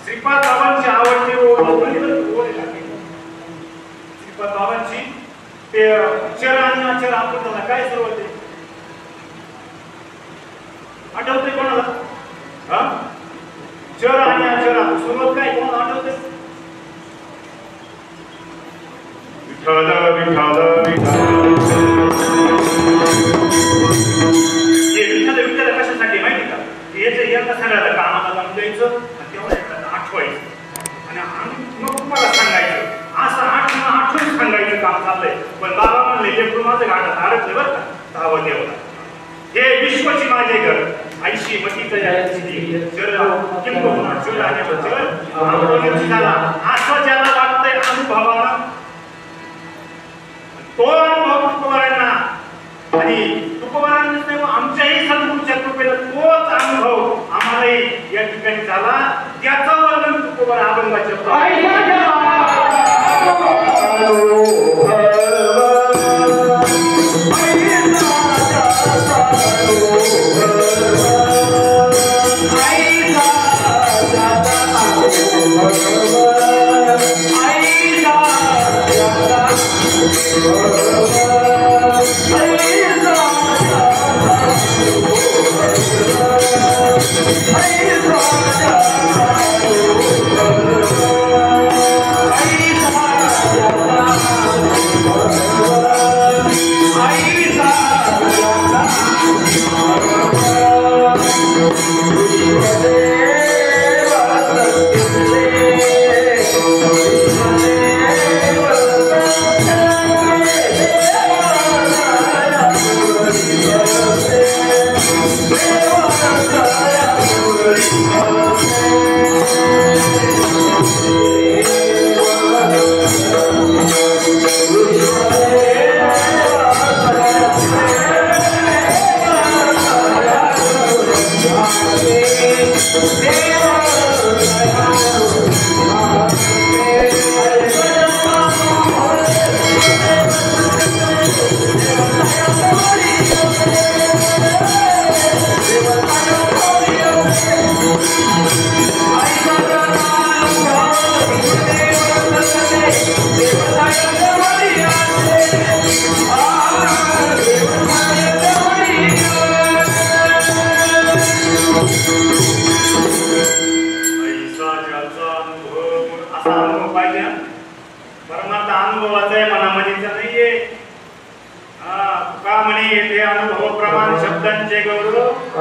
श्रीपाद बाबांची आवडते श्रीपाद बाबांची ते चर आणि आचर आपल्याला काय सर्व ते आठवते कोणाला? हा, चर आणि आचर सुरुवात काय कोणाला आठवते? विठ्ठल विठ्ठल हे विठ्ठल विठ्ठल कशासाठी माहिती का? याचं यांना सगळ्याला कामाला लावून द्यायचं आणि तेवढं आठवायचं आणि मग तुम्हाला सांगायचं, असं आठवून सांगायचं काम चाललंय. पण बाबा म्हणले लेकरू माझं गाठात अडकलं बरं का, धावत येवला हे विश्वची माझे घर 80 मतीचं असं ज्याला वाटतंय अनुभवानं तो अनुभव तुकोबारांना आणि तुकोबारांनाच नाही आमच्याही सद्गुरूच्या कृपेला तोच अनुभव आम्हालाही या ठिकाणी झाला. त्याचं वर्णन तुकोबारा अभंगाच्या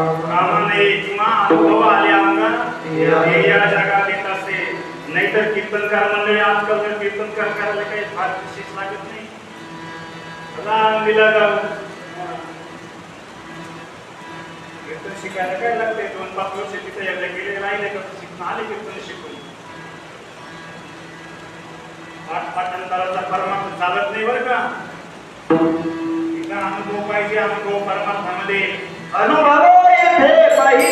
कामा नाही किंवा अनुभव आले अंगा हे या जगात येत असते. नाहीतर कीर्तनकार मंडळी आजकाल तर कीर्तनकार करायला काही फार विशेष लागत नाही. दिला जाऊ कीर्तन शिकायला काय लागते 2-5 वर्ष तिथे एकदा गेले राहिले का शिकून आले कीर्तन शिकून. पाठांतराचा परमार्थ चालत नाही बरं का. तिचा अनुभव पाहिजे. अनुभव परमार्थामध्ये अनुभव येथे पाहिजे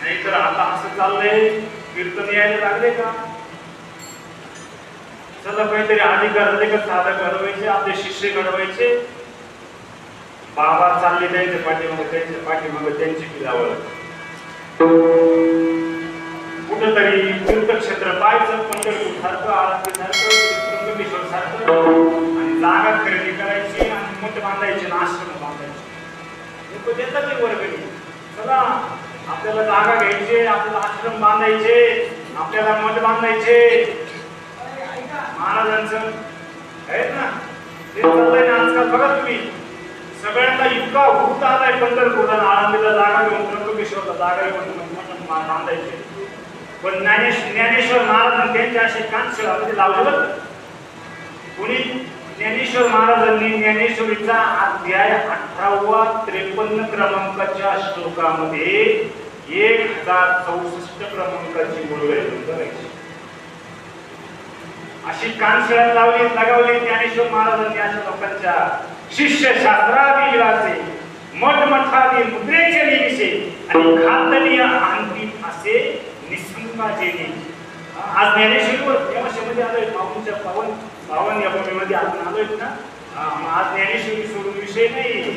नाहीतर आता असं चाललंय कीर्तन यायला लागले का चला काहीतरी अधिकार झाले का साधक घडवायचे आपले शिष्य घडवायचे. बाबा चालले त्यांच्या पाठीमागे त्यांची पिलावळ कुठंतरी तीर्थक्षेत्र पाहायचं पंढरपूर सारखं आळंदी सारखं त्र्यंबकेश्वर सारखं आणि जागा खरेदी करायची आणि मठ बांधायचे आणि आश्रम बांधायचे. लोक देतात ते वर्गणी. चला आपल्याला जागा घ्यायचे आपल्याला आश्रम बांधायचे आपल्याला मठ बांधायचे. महाराजांचं आहेत ना ते चाललंय ना आजकाल. बघा तुम्ही सगळ्यांना इतका भूत आलाय पंढरपूरला आळंदीला जागा घेऊन त्र्यंबकेश्वरला जागा घेऊन बांधायचे. पण ज्ञानेश्वर महाराजांनी त्यांच्या असे कानशिळामध्ये लावलेलं कोणी ज्ञानेश्वर महाराजांनी ज्ञानेश्वरीचा अध्याय 18वा 53 क्रमांकाच्या श्लोकामध्ये 1064 क्रमांकाची मुळगळी करायची अशी कानशिळा लावली लगावली ज्ञानेश्वर महाराजांनी अशा लोकांच्या शिष्य शास्त्रादी विलासे मठमठादी मुद्रेचे निविसे आणि खातनीय अंतिम असे निसंगाचे. आज ज्ञानेश्वरीवर या भाषेमध्ये आलोय पावनच्या पावन या भूमीमध्ये आपण आलोय ना. आज ज्ञानेश्वरी सोडून विषय नाही.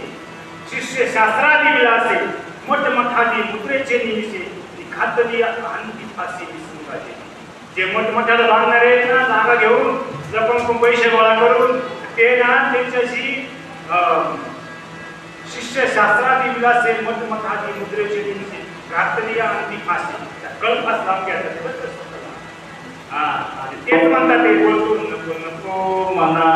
शिष्य शास्त्रादी विलासे मठमठादी मुद्रेचे निविसे खातनीय अंतिम असे निसंगाचे. जे मठमठाला बांधणारे आहेत ना जागा घेऊन जपून पैसे गोळा करून ते ना त्यांच्याशी शिष्य शास्त्रादी विलासे मठमठादी मुद्रेचे निविसे खातनीय अंतिम असे कल्पास लावून घ्यायचं. हा आणि तेच म्हणतात ते बोलतो नको नको मना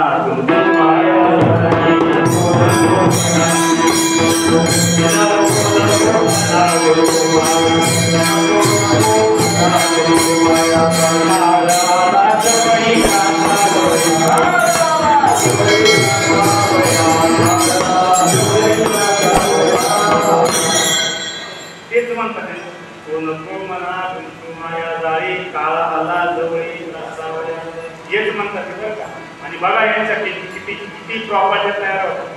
तेच म्हणतात नको मना माया जाळी काळा आला जवळी हेच म्हणतात बरं का. आणि बघा यांच्या किती किती प्रॉपर्टी तयार होतात.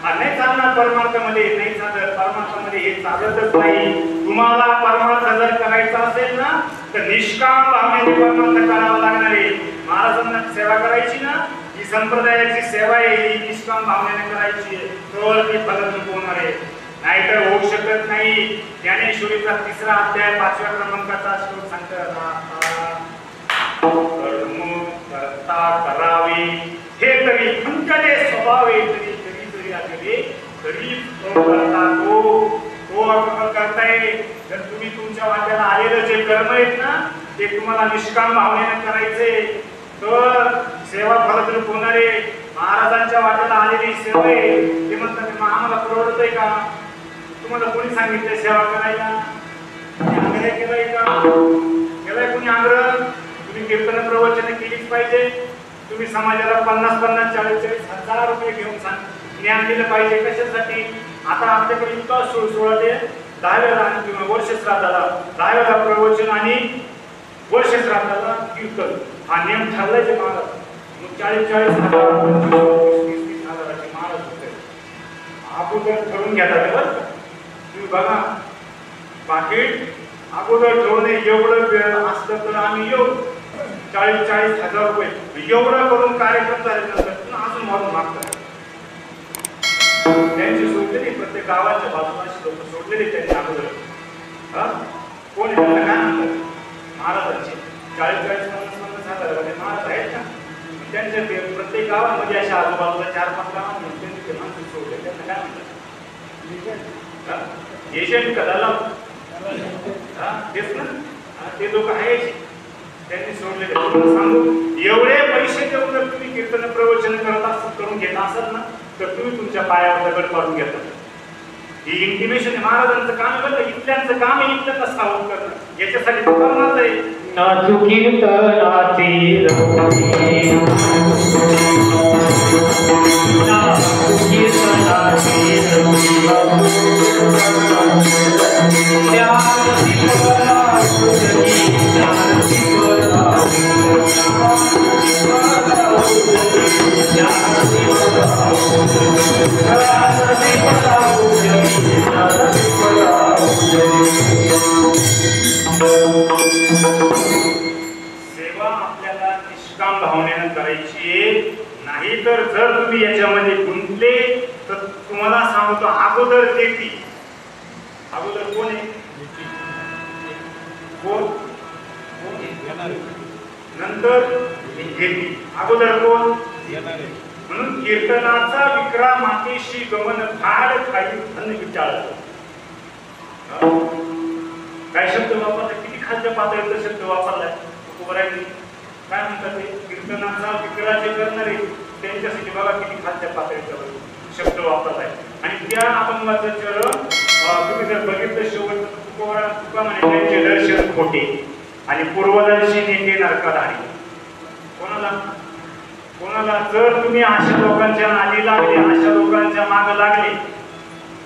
नाही चालणार परमार्थामध्ये नाही चालत. परमार्थामध्ये हे चालतच नाही. तुम्हाला परमार्थ जर करायचा असेल ना तर निष्काम भावनेने परमार्थ करावा लागणार आहे. महाराजांना सेवा करायची ना ही संप्रदायाची सेवा आहे ही निष्काम भावनेने करायची आहे. तर ती फलरूप होणार आहे. नाहीतर होऊ शकत नाही. ज्ञानेश्वरीचा 3रा अध्याय 5व्या क्रमांकाचा श्लोक सांगतात कर्म करता करावे हे तरी खंचने स्वभावे तरी तरी तरी आलेले तरी करता तो करताय. जर तुम्ही तुमच्या वाट्याला आलेलं जे कर्म आहेत ना ते तुम्हाला निष्काम भावनेने करायचे तर सेवा फलद्रूप होणार आहे. महाराजांच्या वाट्याला आलेली सेवा आहे ते म्हणतात आम्हाला परवडत आहे का. तुम्हाला कोणी सांगितलं सेवा करायला. आग्रह केलाय का केलाय कोणी आग्रह. तुम्ही कीर्तन प्रवचन केलीच पाहिजे. तुम्ही समाजाला 50-50 40-40 हजार रुपये घेऊन ज्ञान दिलं पाहिजे. कशासाठी. आता आपल्याकडे इतका 16 ते 10व्या किंवा वर्ष श्राद्धाला 10व्या प्रवचन आणि वर्ष श्राद्धाला कीर्तन हा नियम ठरलाय महाराज. मग 40-40 हजार 25-30 हजाराचे महाराज होते. अगोदर ठरवून घेतात बरं. तुम्ही बघा पाकिट अगोदर ठेवणे एवढं असतं तर आम्ही येऊ 40-40 हजार रुपये एवढं करून कार्यक्रम झाल्यानंतर अजून वाढून मागतात. त्यांची सोडलेली प्रत्येक गावाच्या बाजूला लोक सोडलेली त्यांच्या अगोदर कोण त्यांना काय म्हणतात महाराजांचे 40-40-50-50 हजार महाराज आहेत ना त्यांच्या ते प्रत्येक गावामध्ये अशा आजूबाजूला 4-5 गावांनी त्यांनी ते माणसं सोडले. त्यांना काय म्हणतात एजंट कदाला तेच ना ते लोक आहेत त्यांनी सोडले. तुम्हाला सांगू एवढे पैसे देऊन जर तुम्ही कीर्तन प्रवचन करत असत करून घेत असाल ना तर तुम्ही तुमच्या पायावर दगड पाडून घेता. ही इंटिमेशन महाराजांचं काम आहे बरं. इथल्यांचं काम आहे इथलं सावध करणं. याच्यासाठी तुकारामाचं आहे नाचू कीर्तनाची रवणी, नाचू कीर्तनाची रवणी, ज्ञान शिकवला तुझी, ज्ञान शिकवला सेवा आपल्याला निष्काम भावनेनं करायची नाही. तर जर तुम्ही याच्यामध्ये गुंतले तर तुम्हाला सांगतो अगोदर देती. अगोदर कोण आहे? कोण? नंतर घेती. अगोदर कोण? म्हणून कीर्तनाचा विक्रा मातेशी गमन फार काही धन विचार. काय शब्द वापरला? किती खाद्य पातळीचा शब्द वापरलाय तुकोबारायांनी. काय म्हणतात ते? कीर्तनाचा विक्राचे करणारे त्यांच्यासाठी बघा किती खाद्य पातळीचा शब्द वापरलाय. आणि त्या अभंगाचं तुम्ही जर बघितलं शेवट तुका म्हणे त्यांचे दर्शन खोटे आणि पूर्वदर्शी नेते नरकाधारी. कोणाला कोणाला जर तुम्ही अशा लोकांच्या नादी लागले, अशा लोकांच्या मागे लागले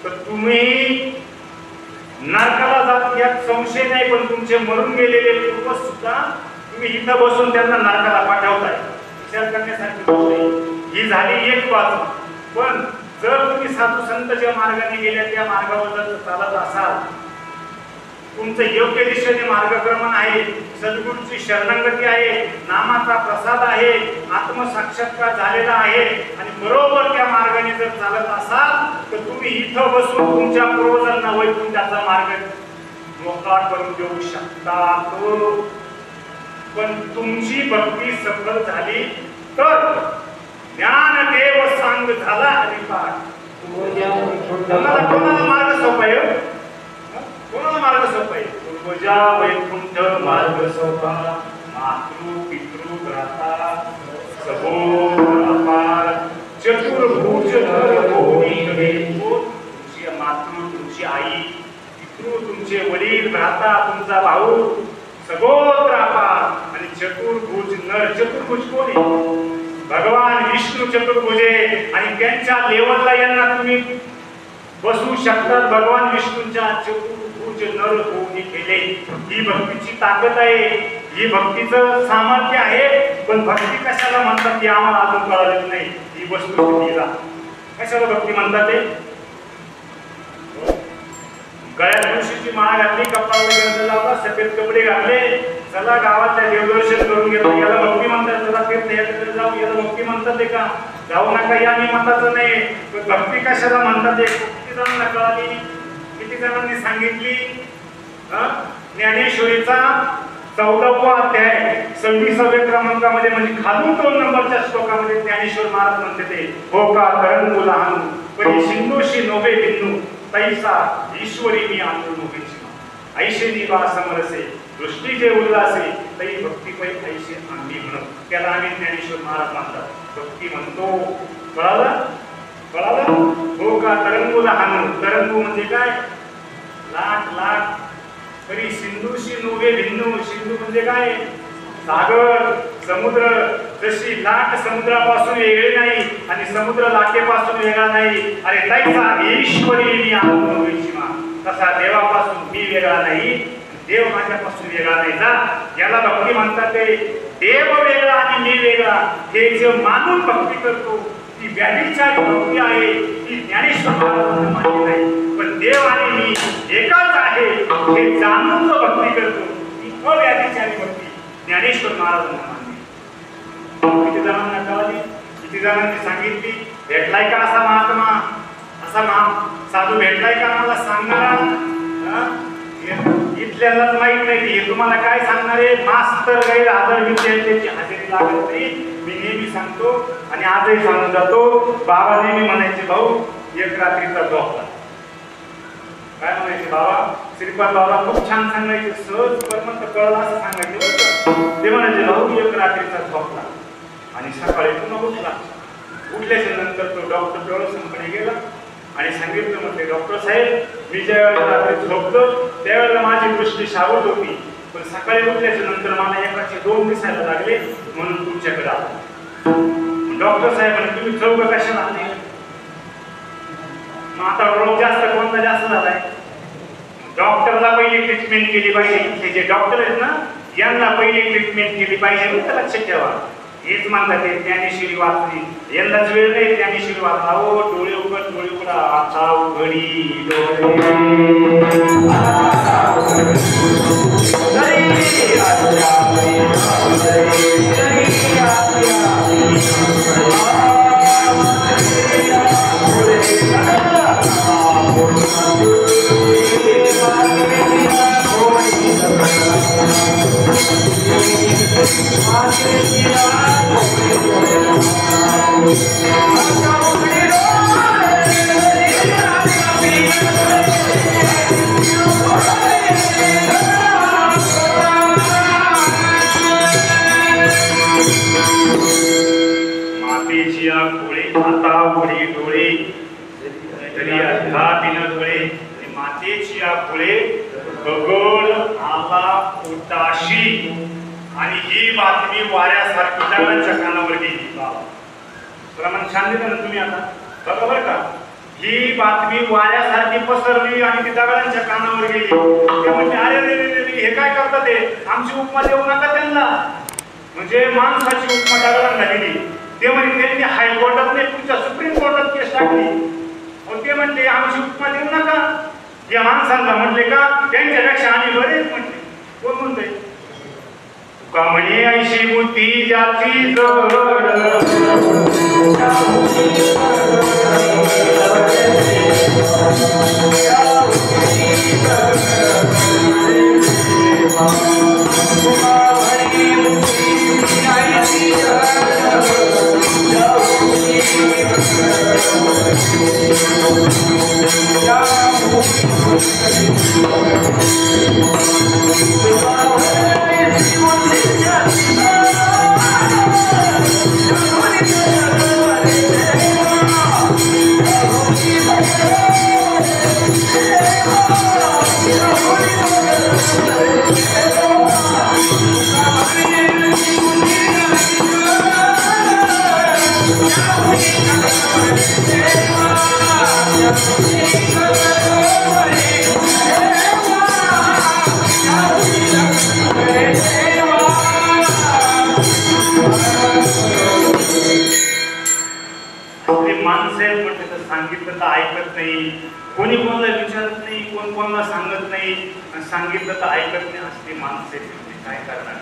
तर तुम्ही नरकाला जात यात संशय नाही. पण तुमचे मरून गेलेले पूर्वज सुद्धा तुम्ही इथं बसून त्यांना नरकाला पाठवताय. विचार करण्यासारखी गोष्ट आहे. ही झाली एक बाजू. पण जर तुम्ही साधू संतच्या मार्गाने गेल्या त्या मार्गावर जर चालत असाल, तुमचं योग्य दिशेने मार्गक्रमण आहे, सद्गुरूची शरणागती आहे, नामाचा प्रसाद आहे, आत्मसाक्षात्कार झालेला आहे आणि बरोबर त्या मार्गाने जर चालत असाल तर तुम्ही इथं बसून तुमच्या पूर्वजांना वैकुंठाचा मार्ग मोकळा करून देऊ शकता. पण तुमची भक्ती सफल झाली तर ज्ञानदेव सांग झाला हरिपाठ. कोणाला मार्ग सोपा आहे? कोणाला मार्ग सोपा आहे? पूर्वजा वैकुंठ मार्ग सोपा, मातृ पितृ भ्राता सहोदर चतुर्भुज नर होई. तुमची मातृ, तुमची आई, पितृ तुमचे वडील, भ्राता तुमचा भाऊ, सगोत्र अपार आणि चतुर्भुज नर. चतुर्भुज कोण आहे? भगवान विष्णू चतुर्भुजे. आणि त्यांच्या लेवलला यांना तुम्ही बसू शकतात. भगवान विष्णूंच्या चतुर्भुज नर होऊन केले. ही भक्तीची ताकद आहे, ही भक्तीचं सामर्थ्य आहे. पण भक्ती कशाला म्हणतात हे आम्हाला अजून कळालेलं नाही. ही वस्तुस्थितीला कशाला भक्ती म्हणतात ते? गळ्यात तुळशीची माळ घातली, कपाळाला गंध लावला, सफेद कपडे घातले, चला गावातल्या देवदर्शन करून घेतो, याला भक्ती म्हणतात. चला तीर्थयात्रेला जाऊ, याला भक्ती म्हणतात का? जाऊ नका या मी मताचं नाही. पण भक्ती कशाला म्हणतात? किती जणांना कळाली? किती जणांनी सांगितली? ज्ञानेश्वरीचा 14वा अध्याय 26व्या क्रमांकामध्ये म्हणजे खालून 2 नंबरच्या श्लोकामध्ये ज्ञानेश्वर महाराज म्हणते ते हो का तरंगू लहान पण सिंधूशी नोभे बिंदू तैसा ईश्वरी मी आंदोलन होईची ऐशे निवा समरसे दृष्टी जे उल्लासे तै भक्ती पै ऐशे आम्ही म्हणत. त्याला आम्ही ज्ञानेश्वर महाराज म्हणतात. भक्ती म्हणतो. कळालं? कळालं? हो का तरंगू लहान. तरंगू म्हणजे काय? लाट लाट. तरी सिंधूशी नोवे भिन्नू. सिंधू म्हणजे काय? सागर, समुद्र. जशी लाट समुद्रापासून वेगळी नाही आणि समुद्र लाटेपासून वेगळा नाही. अरे तैसा ईश्वरी मी आत्मविश्वास. तसा देवापासून मी वेगळा नाही, देव माझ्यापासून वेगळा नाही ना. याला भक्ती म्हणतात. ते देव वेगळा आणि मी वेगळा हे जे मानून भक्ती करतो ती व्याधीचारी भक्ती आहे. ती ज्ञानेश्वर महाराजांना मान्य नाही. पण देव आणि मी एकाच आहे हे जाणून जो भक्ती करतो ती अव्याधीचारी भक्ती ज्ञानेश्वर महाराजांना मान्य. किती जणांना कळाली? किती जणांनी सांगितली? भेटलाय का असा महात्मा? असा साधू भेटलाय का? मला सांगणारा इथल्यालाच माहित नाही हे तुम्हाला काय सांगणार आहे मास्तर गैर हजर विद्यार्थ्यांची हजेरी लागत नाही मी नेहमी सांगतो आणि आजही सांगून जातो बाबा नेहमी म्हणायचे भाऊ एक रात्रीचा झोपला काय म्हणायचे बाबा श्रीपाद बाबा खूप छान सांगायचे सहज परमंत कळलं असं सांगायचे ते म्हणायचे भाऊ एक रात्रीचा झोपला आणि सकाळी पुन्हा उठल्याच्या नंतर तो डॉक्टर डोळसंकडे गेला आणि सांगितलं म्हणते डॉक्टर साहेब मी ज्या वेळेला रात्री झोपतो त्यावेळेला माझी दृष्टी सावध होती पण सकाळी उठल्याच्या नंतर मला एकाचे 2 दिसायला लागले म्हणून तुमच्याकडे आलो डॉक्टर साहेब म्हणे तुम्ही चौघ कशाला आले मग आता रोग जास्त कोणता जास्त झालाय डॉक्टरला पहिली ट्रीटमेंट केली पाहिजे इथले जे डॉक्टर आहेत ना यांना पहिली ट्रीटमेंट केली पाहिजे हे लक्षात ठेवा हेच म्हणतात ते ज्ञानेश्वरी वाचली यंदाच वेळ नाही ज्ञानेश्वरी वाचला हो डोळे उघडा आता उघडी मातेची आकुळे आता उघडी डोळे तरी बिन डोळे मातेची आकुळे गगन आला पोटाशी आणि ही बातमी वाऱ्यासारखी दगडांच्या कानावर गेली तुला मन छान दिलं ना तुम्ही आता बघा बरं का ही बातमी वाऱ्यासारखी पसरली आणि ती दगडांच्या कानावर गेली ते म्हणजे अरे रे हे काय करतात ते आमची उपमा देऊ नका त्यांना म्हणजे माणसाची उपमा दगडांना दिली ते म्हणजे त्यांनी हायकोर्टात नाही तुमच्या सुप्रीम कोर्टात केस टाकली मग ते म्हणते आमची उपमा देऊ नका या माणसांना म्हटले का त्यांच्यापेक्षा आम्ही बरेच म्हटले कोण म्हणतोय का म्हणे ऐशी बुद्धी ज्याची जड सांगितलं तर ऐकत नाही कोणी कोणाला विचारत नाही कोण कोणाला सांगत नाही सांगितलं तर ऐकत नाही असते माणसे काय करणार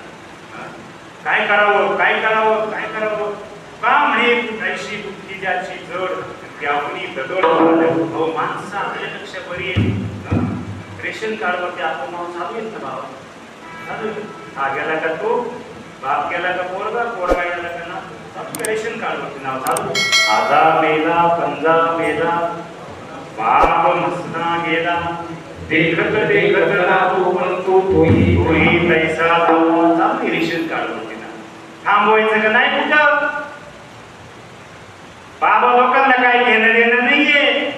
काय करावं काय करावं काय करावं का म्हणे ऐशी बुद्धी ज्याची जड त्याहूनही दगड हो माणसं आपल्यापेक्षा बरी आहे रेशन कार्डवरती आपलं नाव चालू आहे ना बाबा चालू हा गेला का तो बाप गेला का पोरगा गेला का ना रेशन कार्डवरती नाव चालू आजा मेला पंजा मेला बाप मसना गेला देखत देखत ना तू म्हणतो तोही पैसा चालू रेशन कार्डवरती ना थांबवायचं का नाही कुठं बाबा लोकांना काय घेणं देणं नाहीये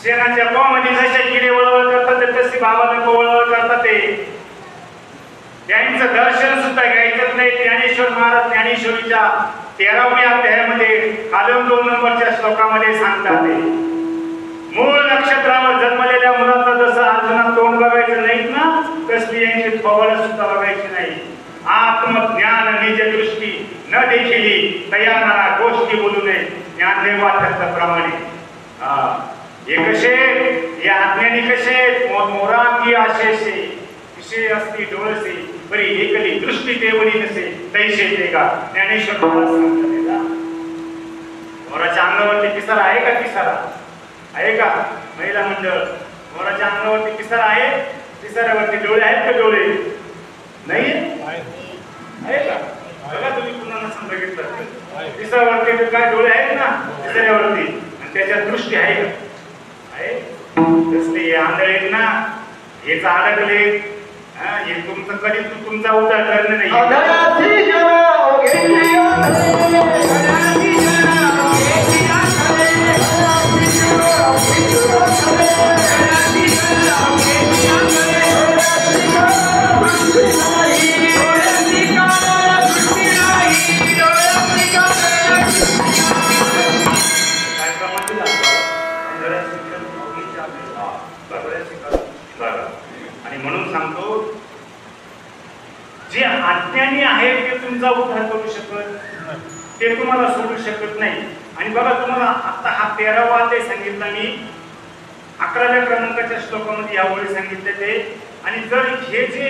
शेणाच्या पावामध्ये जसे किडे वळवळ करतात तशी बाबा लोक वळवळ करतात ते त्यांचं दर्शन सुद्धा घ्यायचं नाही ज्ञानेश्वर महाराज ज्ञानेश्वरीच्या 13व्या अध्यायामध्ये खालून 2 नंबरच्या श्लोकामध्ये सांगतात ते मूळ नक्षत्रावर जन्मलेल्या मुलाचं जसं अर्जुनात तोंड बघायचं नाहीत ना तसली यांची थोबळ सुद्धा बघायची नाही आत्मज्ञान निज दृष्टी न देखील तयाना गोष्टी बोलू नये ज्ञानदेवा प्रमाणे हे कसे या अज्ञानी कसे मोरा की आशेसे विषय असती डोळसे बरी एकली दृष्टी तेवढी नसे तैसे ते का ज्ञानेश्वर महाराज सांगतात मोराच्या अंगावरती पिसारा आहे का पिसारा आहे का महिला मंडळ मोराच्या अंगावरती पिसारा आहे तिसऱ्यावरती डोळे आहेत का डोळे नाही आहे का बघा तुम्ही पुन्हा नसून बघितलं तिसऱ्यावरती काय डोळे आहेत ना तिसऱ्यावरती आणि त्याच्यात दृष्टी आहे का आहे कसले आंधळे आहेत ना हेच अडकले हे तुमचं कधी तुमचा उद्धार करणं नाही आणि म्हणून सांगतो जे अज्ञानी आहे ते तुमचा उद्धार करू शकत ते तुम्हाला सोडू शकत नाही आणि बघा तुम्हाला आता हा 13वा अध्याय सांगितला मी 11व्या क्रमांकाच्या श्लोकामध्ये यावेळी सांगितले ते आणि जर हे जे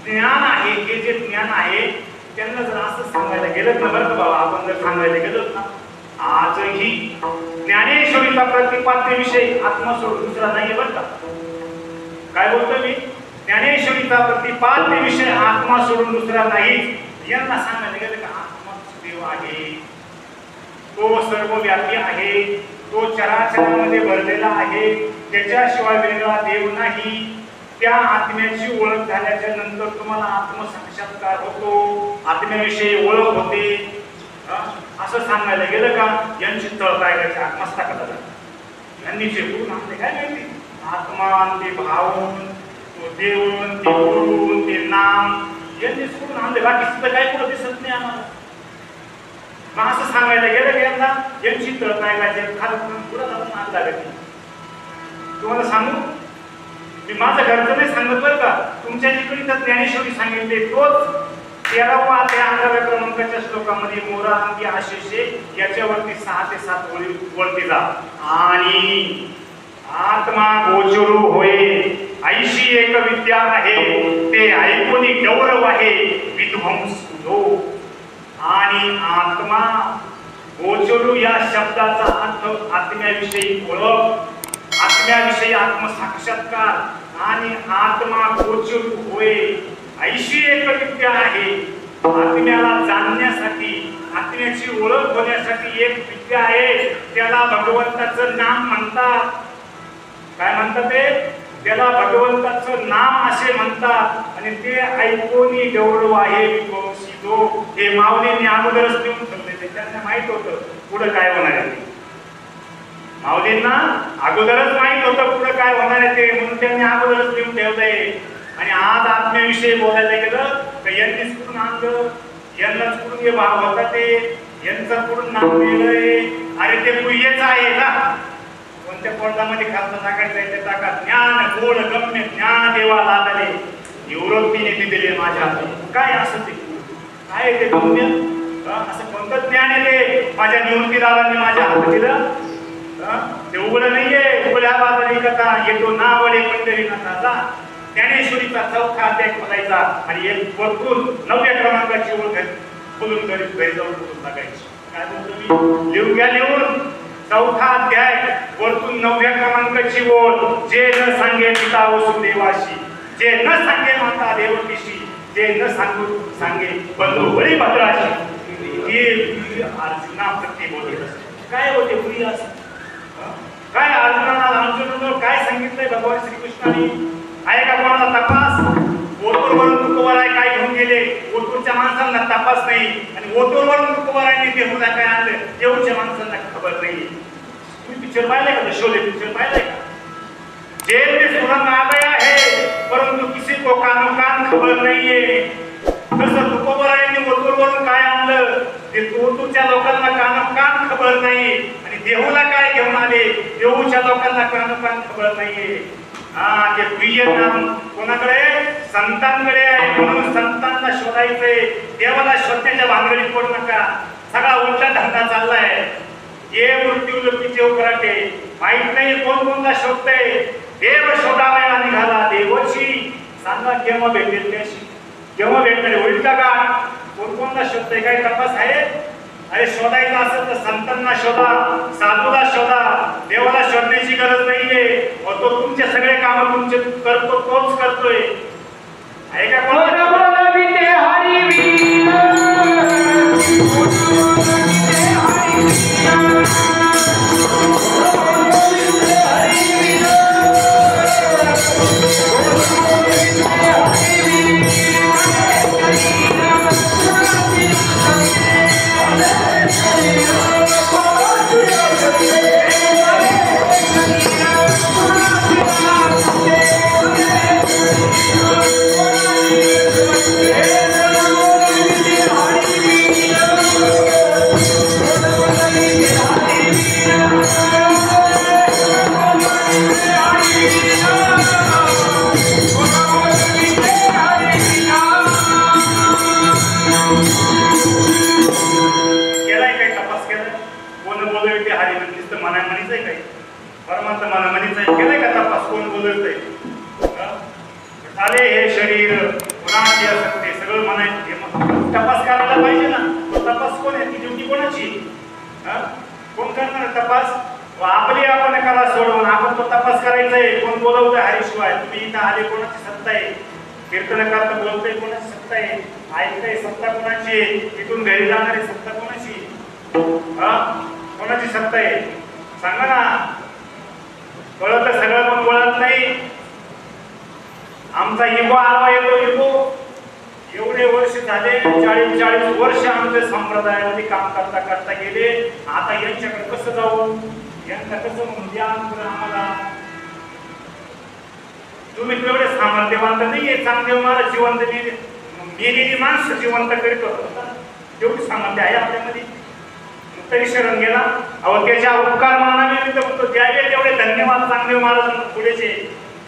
ज्ञान आहे हे जे ज्ञान आहे त्यांना जर असं सांगायला गेलं ना बरं का बाबा आपण जर सांगायला गेलो ना आजही ज्ञानेश्वरीचा प्रतिपाद्य विषय आत्मा सोडून दुसरा नाही बरं का काय बोलतो मी ज्ञानेश्वरीचा प्रतिपाद्य विषय आत्मा सोडून दुसरा नाही यांना सांगायला गेलं का आत्मा देव आहे तो सर्वव्यापी आहे तो चराचरामध्ये भरलेला आहे त्याच्याशिवाय वेगळा देव नाही त्या आत्म्याची ओळख झाल्याच्या नंतर तुम्हाला आत्मसाक्षात्कार होतो आत्म्याविषयी ओळख होते असं सांगायला गेलं का यांची तळपायची मस्तकाला यांनी शिकून आपले काय माहिती आत्मा ते भावून तो देऊन ते गुरुन ते नाम यांनी सोडून आणले बाकी सुद्धा काही कुठं दिसत नाही आम्हाला मग असं सांगायला गेलं की यांना यांची तळपायची खालून पुढं जाऊन आणला व्यक्ती तुम्हाला सांगू मी माझं घरचं नाही सांगत बरं का तुमच्या जिकडे तर ज्ञानेश्वरी सांगितले तोच 13वा ते 11व्या क्रमांकाच्या श्लोकामध्ये मोरा अंगी आशेषे याच्यावरती 6 ते 7 ओळी वरती जा आणि आत्मा गोचरू होय ऐशी एक विद्या आहे ते ऐकूनी गौरव आहे विध्वंस हो आणि आत्मा गोचरू या शब्दाचा अर्थ आत्म्याविषयी ओळख आत्म्याविषयी आत्मसाक्षात्कार आणि आत्मा गोचरू होय ऐशी एक विद्या आहे आत्म्याला जाणण्यासाठी आत्म्याची ओळख होण्यासाठी एक विद्या आहे त्याला भगवंताचं नाम म्हणतात काय म्हणतात ते त्याला भगवंताचं नाम असे म्हणतात आणि ते ऐकूनी गौरव आहे विध्वंसी जो हे माऊलींनी अगोदरच लिहून ठेवले त्यांना माहित होतं पुढे काय होणार आहे माऊलींना अगोदरच माहित होतं पुढे काय होणार आहे ते म्हणून त्यांनी अगोदरच लिहून ठेवलंय आणि आज आत्म्याविषयी बोलायला गेलं तर यांनीच कुठून आणलं यांनाच कुठून हे भाव होता ते यांचं कुठून नाव मिळलंय अरे ते गुह्यच आहे ना कोणत्या पडदामध्ये खालचा टाकायचं आहे ते टाका ज्ञान गोड गम्य ज्ञान देवा लादले निवृत्तीने दिलेले माझ्या हाती काय असं ते काय ते गम्य असं कोणतं ज्ञान आहे ते माझ्या निवृत्ती दादांनी माझ्या हातात दिलं ते उघडं नाहीये उघड्या बाजारी कथा येतो नावडे पंढरीनाथाचा ज्ञानेश्वरीचा 4था अध्याय खोलायचा आणि एक वरतून 9व्या क्रमांकाची ओळख बोलून घरी जाऊन बोलून टाकायची काय बोलतो मी लिहून घ्या लिहून 4था अध्याय वरतून 9व्या क्रमांकाची ओळ जे न सांगे पिता वसुदेवाशी जे न सांगे माता देवकीशी जे न सांगे बंधू बळीभद्राशी ही अर्जुना प्रति बोलत असते काय होते मुली असं काय अर्जुनाला काय सांगितलंय भगवान श्रीकृष्णाने आहे का कोणाला तपास ओतूरवरून तुकोबाराय काय घेऊन गेले ओतूरच्या माणसांना तपास नाही आणि ओतूरवरून तुकोबारायने देहूला काय आणलं देहूच्या माणसांना खबर नाही तुम्ही पिक्चर पाहिलाय का शोले पिक्चर पाहिलाय का जेल में सुरंग आ गया है परंतु किसी को कानो कान खबर नहीं है तसं तुकोबारायने ओतूरवरून काय आणलं ते ओतूरच्या लोकांना कानो कान खबर नाही आणि देहूला काय घेऊन आले देहूच्या लोकांना कानो कान खबर नाहीये ते प्रिय नाम कोणाकडे संतांकडे आहे म्हणून संतांना शोधायचंय देवाला शोधण्याच्या भानगडीत पडू नका सगळा उलटा धंदा चाललाय ये मृत्यू लोकीचे उकराटे माहित नाही कोण कोणता शोधतंय देव शोधावयाला निघाला देवची सांगा केव्हा भेटेल त्याशी केव्हा भेटणार उलटा का कोण कोणता शोधतंय काही तपास आहे अरे शोधायचं असेल तर संतांना शोधा साधूला शोधा देवाला शोधण्याची गरज नाहीये तो तो तुमचे सगळे काम तुमचे करतो, तोच करतोय. आहे का कोणाला? बोलविते हरिवीर, बोलविते हरिवीर, बोलविते हरिवीर, केलाय काही तपास केलाय? कोण बोलवते हरी म्हणलीस तर मनामनीच आहे काही? परमात्मा मनामनीच आहे. केलाय का तपास? कोण बोलवतंय? आले हे शरीर कोणाची असते सगळं म्हणायचं. मग तपास करायला पाहिजे ना. तो तपास कोण आहे? ती ड्युटी कोणाची? कोण करणार तपास? आपली आपण कला सोडवून आपण तो तपास करायचा आहे. कोण बोलवतंय हरीशिवाय? तुम्ही इथं आले कोणाची सत्ता आहे? कीर्तनकार बोलतोय कोणाची सत्ता आहे? ऐकताय सत्ता कोणाची आहे? तिथून घरी जाणारी सत्ता कोणाची? कोणाची सत्ता आहे? सांगा ना. कळत सगळं पण कळत नाही. आमचा इगो आला येतो. इगो एवढे वर्ष झाले, 40 वर्ष आमच्या संप्रदायामध्ये काम करता करता गेले. आता यांच्याकडे कसं जाऊ? यांना कसं म्हणून द्या आम्हाला? तुम्ही तेवढे सामर्थ्यवान नाहीये. चांगदेव महाराज जिवंत मेलेली माणसं जिवंत करीत होता. तेवढी सामर्थ्य आहे आपल्यामध्ये. तरी शरण गेला. अहो त्याच्या उपकार मानावे तर म्हणतो द्यावे तेवढे धन्यवाद चांगदेव महाराज पुढेचे.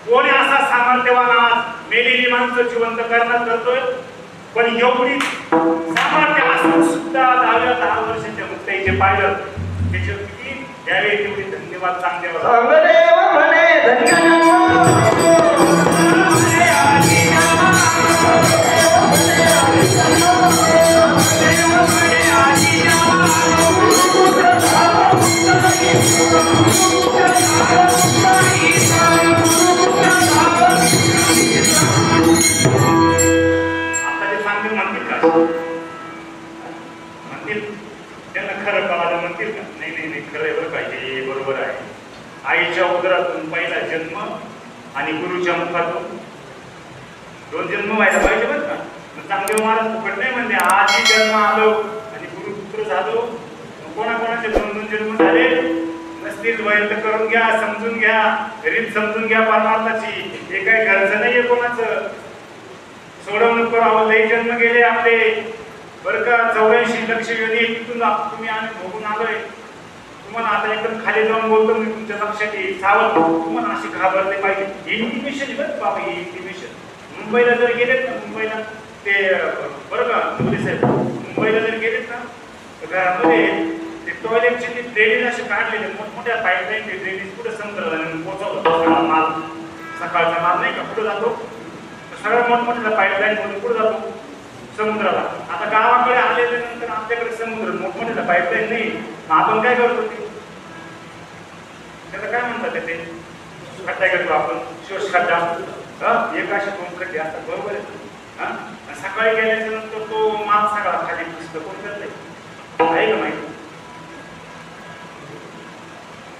कोणी असा सामर्थ्यवान आज मेलेली माणसं जिवंत करतोय? पण एवढी सामर्थ्य असून सुद्धा 10 वर्षाच्या मुक्ताईचे पाहिलं त्याचे किती द्यावे तेवढे धन्यवाद चांगदेव म्हणे धन्यवाद. म्हणतील त्यांना खरं कळालं म्हणतील का? नाही खरं बरं पाहिजे. बरोबर आहे. आईच्या उदरातून पहिला जन्म आणि गुरुच्या मुखातून 2 जन्म व्हायला पाहिजे बरं का. चांगदेव महाराज फुकट नाही म्हणते. आधी जन्म आलो आणि गुरुपुत्र झालो. कोणाकोणाचे 2 जन्म झाले नसतील वैध करून घ्या, समजून घ्या, रीत समजून घ्या परमार्थाची. हे काही घरचं नाहीये कोणाचं. सोडवणूक करावं. लई जन्म गेले आपले बरं का. 84 लक्ष योनी तिथून तुम्ही आम्ही भोगून आलोय. तुम्हाला आता एकदम खाली जाऊन बोलतो मी तुमच्या लक्षात येईल. सावध तुम्हाला अशी घाबरले पाहिजे. इंटिमेशन बरं बाबा. हे इंटिमेशन मुंबईला जर गेलेत ना, मुंबईला ते बरं का मोदी साहेब मुंबईला जर गेलेत ना तर घरामध्ये ते टॉयलेटचे ते ड्रेनेज असे काढलेले मोठमोठ्या पाईपलाईन ते ड्रेनेज कुठे समुद्राला पोहोचवलं. माल सकाळचा माल नाही का कुठं जातो? सगळ्या मोठमोठ्या पाईपलाईन मधून कुठं जातो? समुद्राला. आता गावाकडे आलेल्या नंतर आमच्याकडे समुद्र मोठमोठ्या पाईपलाईन नाही. आपण काय करतो? त्याला काय म्हणतात? ते खड्डा करतो आपण. शोष खड्डा. एक असे 2 खड्डे असतात. बरोबर आहे. सकाळी गेल्याच्या नंतर तो माल सगळा खाली दिसतो. कोण करत नाही? आहे का माहिती?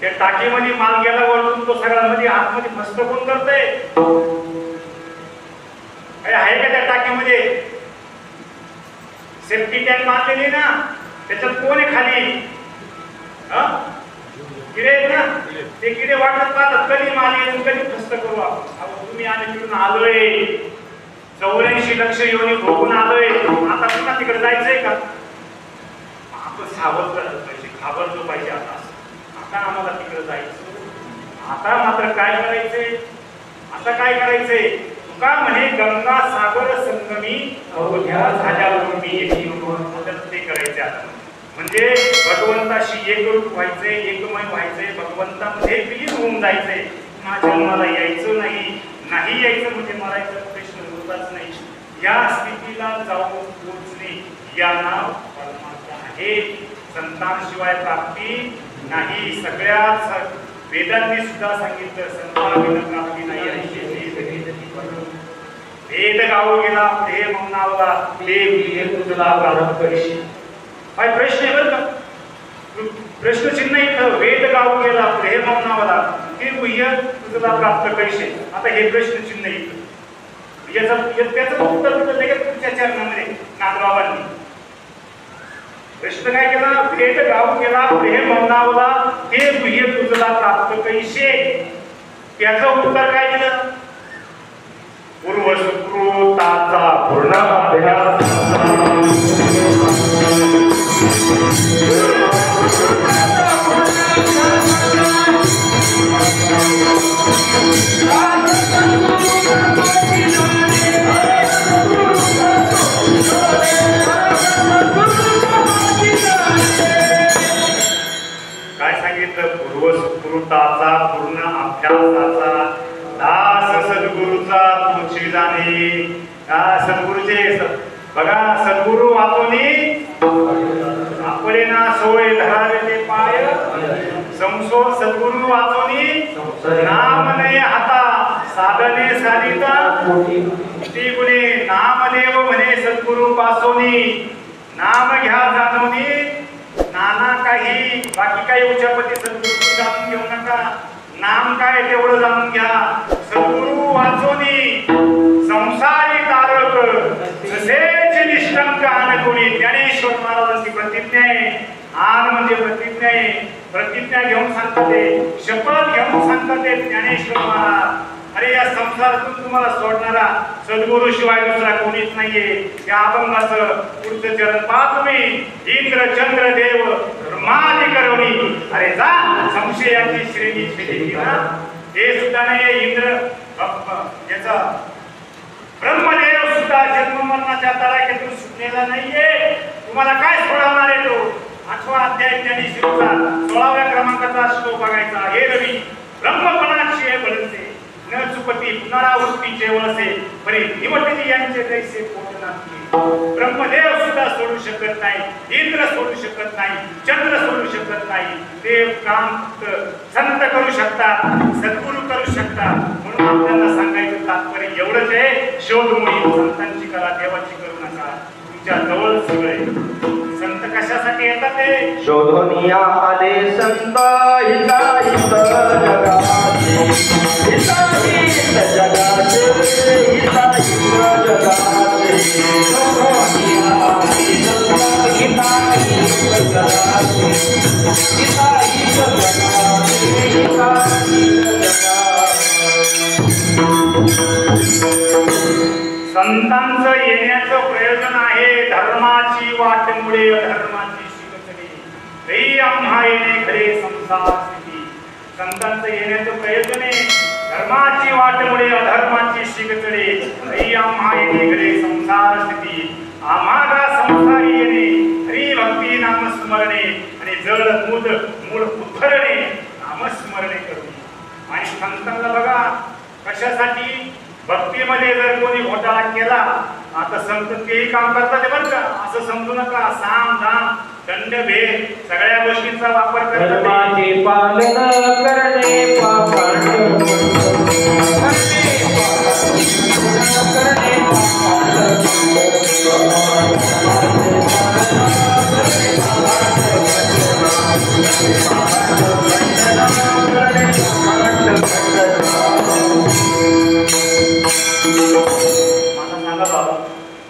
त्या टाकीमध्ये माल गेला वळून तो सगळा मध्ये आतमध्ये फसतं. कोण करतंय? आहे का त्या टाकीमध्ये? सेफ्टी टँक बांधलेली ना त्याच्यात कोण आहे खाली? किडे आहेत ना. ते किडे वाटत पाहतात कधी माल येऊन कधी फस्त करू आपण. तुम्ही आम्ही तिकडून आलोय. 84 लक्ष योनी भोगून आलोय. आता पुन्हा तिकडे जायचंय का? आपण सावध करायला पाहिजे. घाबरलो पाहिजे. आता आम्हाला तिकडे जायचं. आता मात्र काय करायचंय? आता काय करायचंय? तुका म्हणे गंगा सागर संगमी अवघ्या झाल्यावर मी ते करायचे. आता म्हणजे भगवंताशी एकरूप व्हायचंय, एकमय व्हायचंय, भगवंतामध्ये विलीन होऊन जायचंय. माझ्या जन्माला यायचं नाही यायचं म्हणजे मरायचा प्रश्न होताच नाही. या स्थितीला जाऊन पोहोचणे या नाव परमार्थ आहे. संतांशिवाय प्राप्ती नाही. सगळ्यात वेदांनी सुद्धा सांगितलं संताविन प्राप्ती नाही वेद गाऊ गेला पुढे म्हणणावला ते तुझला प्रारंभ करशी. हा प्रश्न आहे बरं का, प्रश्नचिन्ह इथं वेद गाऊ गेला पुढे म्हणणावला ते गुह्य तुझला प्राप्त करशी. आता हे प्रश्नचिन्ह इथं त्याचं उत्तर लगेच तुमच्या चरणामध्ये नागबाबांनी प्रश्न काय केला, वेद गाऊ गेला पुढे म्हणणावला ते गुह्य तुझला प्राप्त कैसे. त्याचं उत्तर काय दिलं, पूर्वसुकृताचा पूर्ण अभ्यास काय सांगितलं, पूर्वसुकृताचा पूर्ण अभ्यासाचा दास सद्गुरूचा तुझी जाणे. सद्गुरूचे बघा, सद्गुरू वाचोनी आपले ना सोय धरावे ते पाय समसो. सद्गुरू वाचोनी नाम नये हाता साधने साधिता ती गुणे. नामदेव म्हणे सद्गुरू पासोनी नाम घ्या जाणवनी. नाना काही बाकी काही उच्चापती सद्गुरू जाणून घेऊ नका, नाम काय तेवढं जाणून घ्या. सद्गुरू वाचोनी संसारी तारक जसेच निष्ठंक आन कोणी. ज्ञानेश्वर महाराजांची प्रतिज्ञा आहे. आन म्हणजे प्रतिज्ञा आहे. प्रतिज्ञा घेऊन सांगतात ते, शपथ घेऊन सांगतात ते ज्ञानेश्वर महाराज. अरे या संसारातून तुम्हाला सोडणारा सद्गुरू शिवाय दुसरा कोणीच नाहीये. त्या अभंगाचं पुढचं चरण पहा तुम्ही. इंद्र चंद्र देव ब्रह्मादि करोनी. अरे जा संशयाची श्रेणी छेदली ना. हे सुद्धा नाही इंद्र याचा ब्रह्मदेव सुद्धा जन्म मरणाच्या तडाख्यातून सुटलेला नाहीये. तुम्हाला काय सोडवणार आहे तो. 8वा अध्याय त्यांनी शिवचा 16व्या क्रमांकाचा श्लोक बघायचा. हे रवी ब्रह्मपणाचे बनते न चुकती पुनरावृत्तीचे वळसे परी निवटती यांचे कैसे पोटनातले. ब्रह्मदेव सुद्धा सोडू शकत नाही, इंद्र सोडू शकत नाही, चंद्र सोडू शकत नाही. देव काम संत करू शकतात, सद्गुरू करू शकतात. म्हणून आपल्याला सांगायचं तात्पर्य एवढंच आहे, शोध मोहीम संतांची करा, देवाची करू नका. तुमच्या जवळ सगळे संत कशासाठी येतात ते शोधनिया आले संत हिताहित जगाचे. हिताहित जगाचे हिताहित जगाचे. शोधनिया आले संत हिताहित जगाचे. हिताहित जगाचे हिताहित जगाचे. संतांचं येण्याचं प्रयोजन आहे धर्माची वाटमुळे अधर्माची शिकचणी. रे आम्हा येणे खरे संसार स्थिती. संतांचं येण्याचं प्रयोजन आहे धर्माची वाटमुळे अधर्माची शिकचणे. रे आम्हा येणे खरे संसार स्थिती. आम्हाला संसारी येणे हरी भक्ती नामस्मरणे आणि जड मूद मूळ उद्धरणे नामस्मरणे करणे. आणि संतांना बघा कशासाठी, भक्तीमध्ये जर कोणी घोटाळा केला, आता संत तेही काम करतात बरं का, असं समजू नका. साम दाम दंड भेद सगळ्या गोष्टींचा वापर करतात. धर्माचे पालन करणे पावन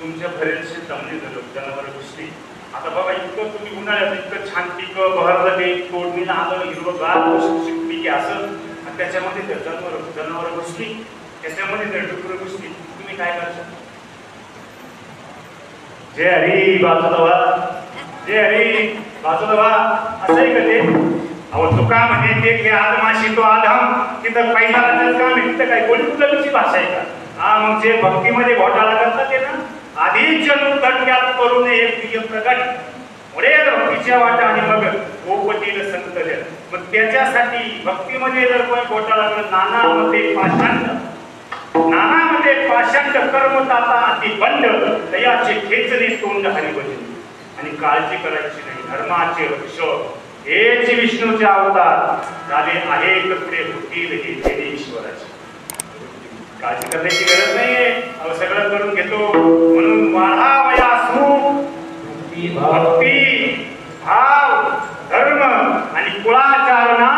तुमच्या बरेचसे जमणे झालं जनावर गोष्टी. आता बघा इतकं तुम्ही उन्हाळ्यात इतकं छान पीक बहरलं, ते तोडणीला आलं हिरवगार पीक असं, आणि त्याच्यामध्ये ते जनावर गोष्टी, त्याच्यामध्ये ते डुकर गोष्टी, तुम्ही काय करता. जय हरी बाजूला, जय हरी बाजूला असं आहे का ते. अहो तुका म्हणजे ते की आदमाशी तो आधम, तिथं पैसा काम आहे, तिथं काय कोणी कुठली भाषा आहे का. हा मग जे भक्तीमध्ये घोटाळा करतात ते ना, आधीच जन्म तटक्यात करू नये प्रिय प्रगट पुढे भक्तीच्या वाटा आणि मग गोपतीला संत जन. मग त्याच्यासाठी भक्तीमध्ये जर कोणी घोटाळा करत, नानामध्ये पाषांड कर्मताता अति बंड दयाचे खेचणे तोंड हरिभजन. आणि काळजी करायची नाही, धर्माचे रक्षक हेच ब्रह्मेची विष्णूचे अवतार झाले आहेत, पुढे होतील हे देणे ईश्वराचे. काळजी करण्याची गरज नाहीये, अहो सगळं करून घेतो. म्हणून वाढावया सुख, भक्ती, भाव, धर्म आणि कुळाचारणा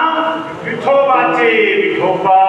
विठोबाचे. विठोबा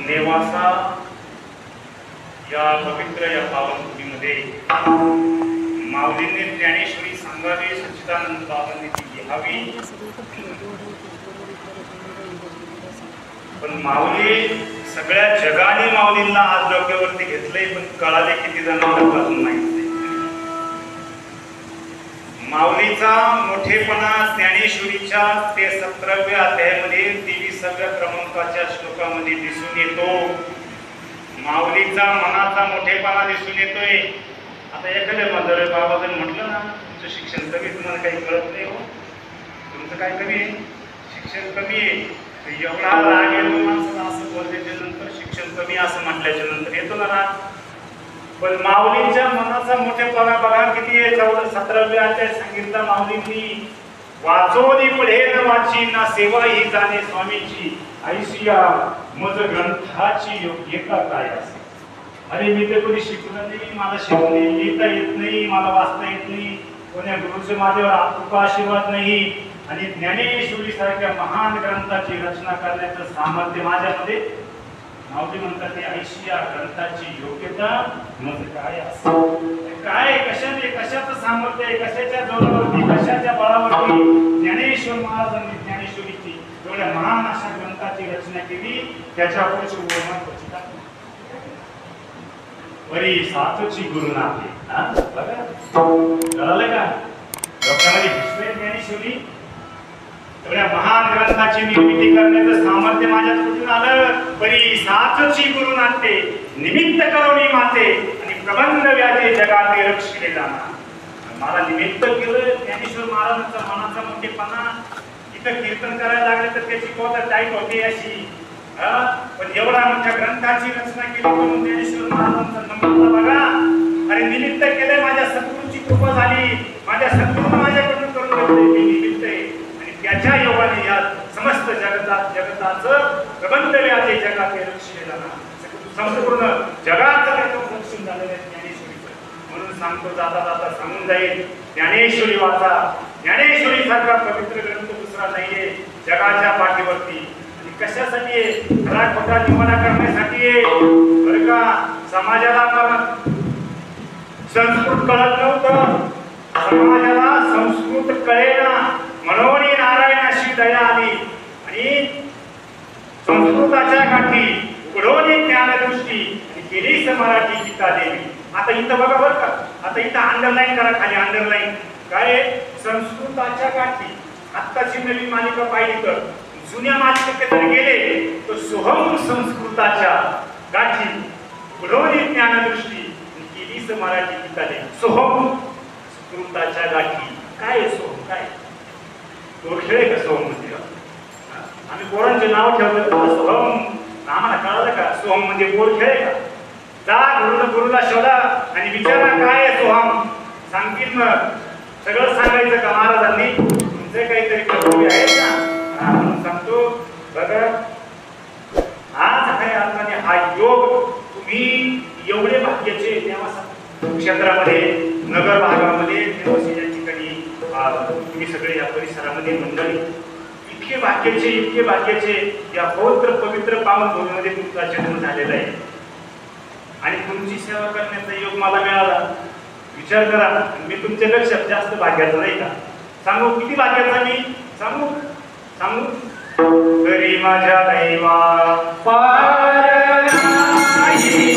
नेवासा या पवित्र या पावनभूमीमध्ये माऊलीने ज्ञानेश्वरी सांगावी, सच्चिदानंद बाबांनी ती लिहावी. पण माऊली सगळ्या जगाने माऊलींना आज डोक्यावरती घेतलंय, पण कळाले किती जणांना अजून माहित नाही. माऊलीचा मोठेपणा ज्ञानेश्वरीच्या ते 17व्या अध्यायामध्ये 23व्या क्रमांकाच्या श्लोकामध्ये दिसून येतो. माऊलीचा मनाचा मोठेपणा दिसून येतोय. आता एखाद्या मंदिर बाबा जर म्हटलं ना, तुमचं शिक्षण कमी, तुम्हाला काही कळत नाही हो, तुमचं काय कमी आहे, शिक्षण कमी आहे, एवढा राग येतो माणसाला. असं बोलल्याच्या नंतर शिक्षण कमी असं म्हटल्याच्या नंतर येतो ना राग. पण माऊलींच्या मनाचा मोठेपणा बघा किती आहे. 17व्या अध्याय सांगितला माऊलींनी, वाचोनी पुढे न वाची ना सेवा ही जाणे स्वामीची, ऐशिया मज ग्रंथाची योग्यता काय असे. अरे मी तर कधी शिकलो नाही, मला शिकणे लिहिता येत नाही, मला वाचता येत नाही, कोण्या गुरुचे माझ्यावर कृपा आशीर्वाद नाही, आणि ज्ञानेश्वरी सारख्या महान ग्रंथाची रचना करण्याचं सामर्थ्य माझ्यामध्ये. माऊली म्हणतात ते ऐशिया ग्रंथाची योग्यता मग काय असं, काय कशाने, कशाचं सामर्थ्य आहे, कशाच्या जोरावरती, कशाच्या बळावरती ज्ञानेश्वर महाराजांनी ज्ञानेश्वरीची एवढ्या महान अशा ग्रंथाची रचना केली. त्याच्यापुढची वर्णन क्वचित आहे. बरी सातची गुरुनाथे. बघा कळालं का, डोक्यामध्ये घुसले ज्ञानेश्वरी. एवढ्या महान ग्रंथाची निर्मिती करण्याचं सामर्थ्य माझ्यात कुठून आलं. बरी सातची गुरुनाथे निमित्त करुणी माते, आणि प्रबंध व्याजे जगाते रक्षिले जाणार. मला निमित्त केलं ज्ञानेश्वर महाराजांचा मनाचा मोठेपणा. इथं कीर्तन करायला लागले तर त्याची बहुत टाईट होते अशी, पण एवढा मोठ्या ग्रंथाची रचना केली म्हणून ज्ञानेश्वर महाराजांचा नम्रता बघा. अरे निमित्त केलंय, माझ्या सद्गुरूची कृपा झाली, माझ्या सद्गुरूने माझ्याकडून करून घेतलंय, मी निमित्त आहे. आणि त्याच्या योगाने या समस्त जगताचं प्रबंध व्याजे जगाते रक्षिले जाणार. संपूर्ण जगाचं रक्षण झालेलं आहे ज्ञानेश्वरीचं. म्हणून सांगतो, जाता जाता सांगून जाईल, ज्ञानेश्वरी वाचा. ज्ञानेश्वरी सारखा पवित्र ग्रंथ दुसरा नाहीये जगाच्या पाठीवरती. कशासाठी आहे, खरा खोटा निवाडा करण्यासाठी आहे बरं का. समाजाला पण संस्कृत कळत नव्हतं, समाजाला संस्कृत कळेना म्हणून नारायणाशी दया आली आणि संस्कृताच्या गाठी उघडवली ज्ञानदृष्टी आणि केली मराठी गीता देवी. आता इथं बघा बरं का, आता इथं अंडरलाईन करा, खाली अंडरलाईन काय, संस्कृताच्या गाठी आत्ताची नवीन मालिका पाहिली तर जुन्या मालिकेत जर गेले तर सोहम संस्कृताच्या गाठी बुडवली ज्ञानदृष्टी केलीच मराठी गीताने सोहम संस्कृताच्या गाठी. काय आहे सोहम? काय तो खेळ आहे का सोहम म्हणजे? आम्ही पोरांचे नाव ठेवलं सोहम, आम्हाला कळलं का सोहम म्हणजे बोर खेळ आहे का? जा गुरुला शोधा आणि विचारा काय आहे सोहम, सांगतील मग. सगळं सांगायचं का महाराजांनी? तुमचे काहीतरी कर्तव्य आहे का? म्हणून सांगतो बघा, आज आहे आत्माने हा योग. तुम्ही एवढे भाग्याचे तेव्हा क्षेत्रामध्ये, नगर भागामध्ये, या ठिकाणी तुम्ही सगळे या परिसरामध्ये मंडळी इतके भाग्याचे या पवित्र पावन भूमीमध्ये तुमचा जन्म झालेला आहे आणि तुमची सेवा करण्याचा योग मला मिळाला. विचार करा, मी तुमच्यापेक्षा जास्त भाग्याचा नाही का? सांगू किती भाग्याचा मी? सांगू तरी माझ्या दैवा पार नाही.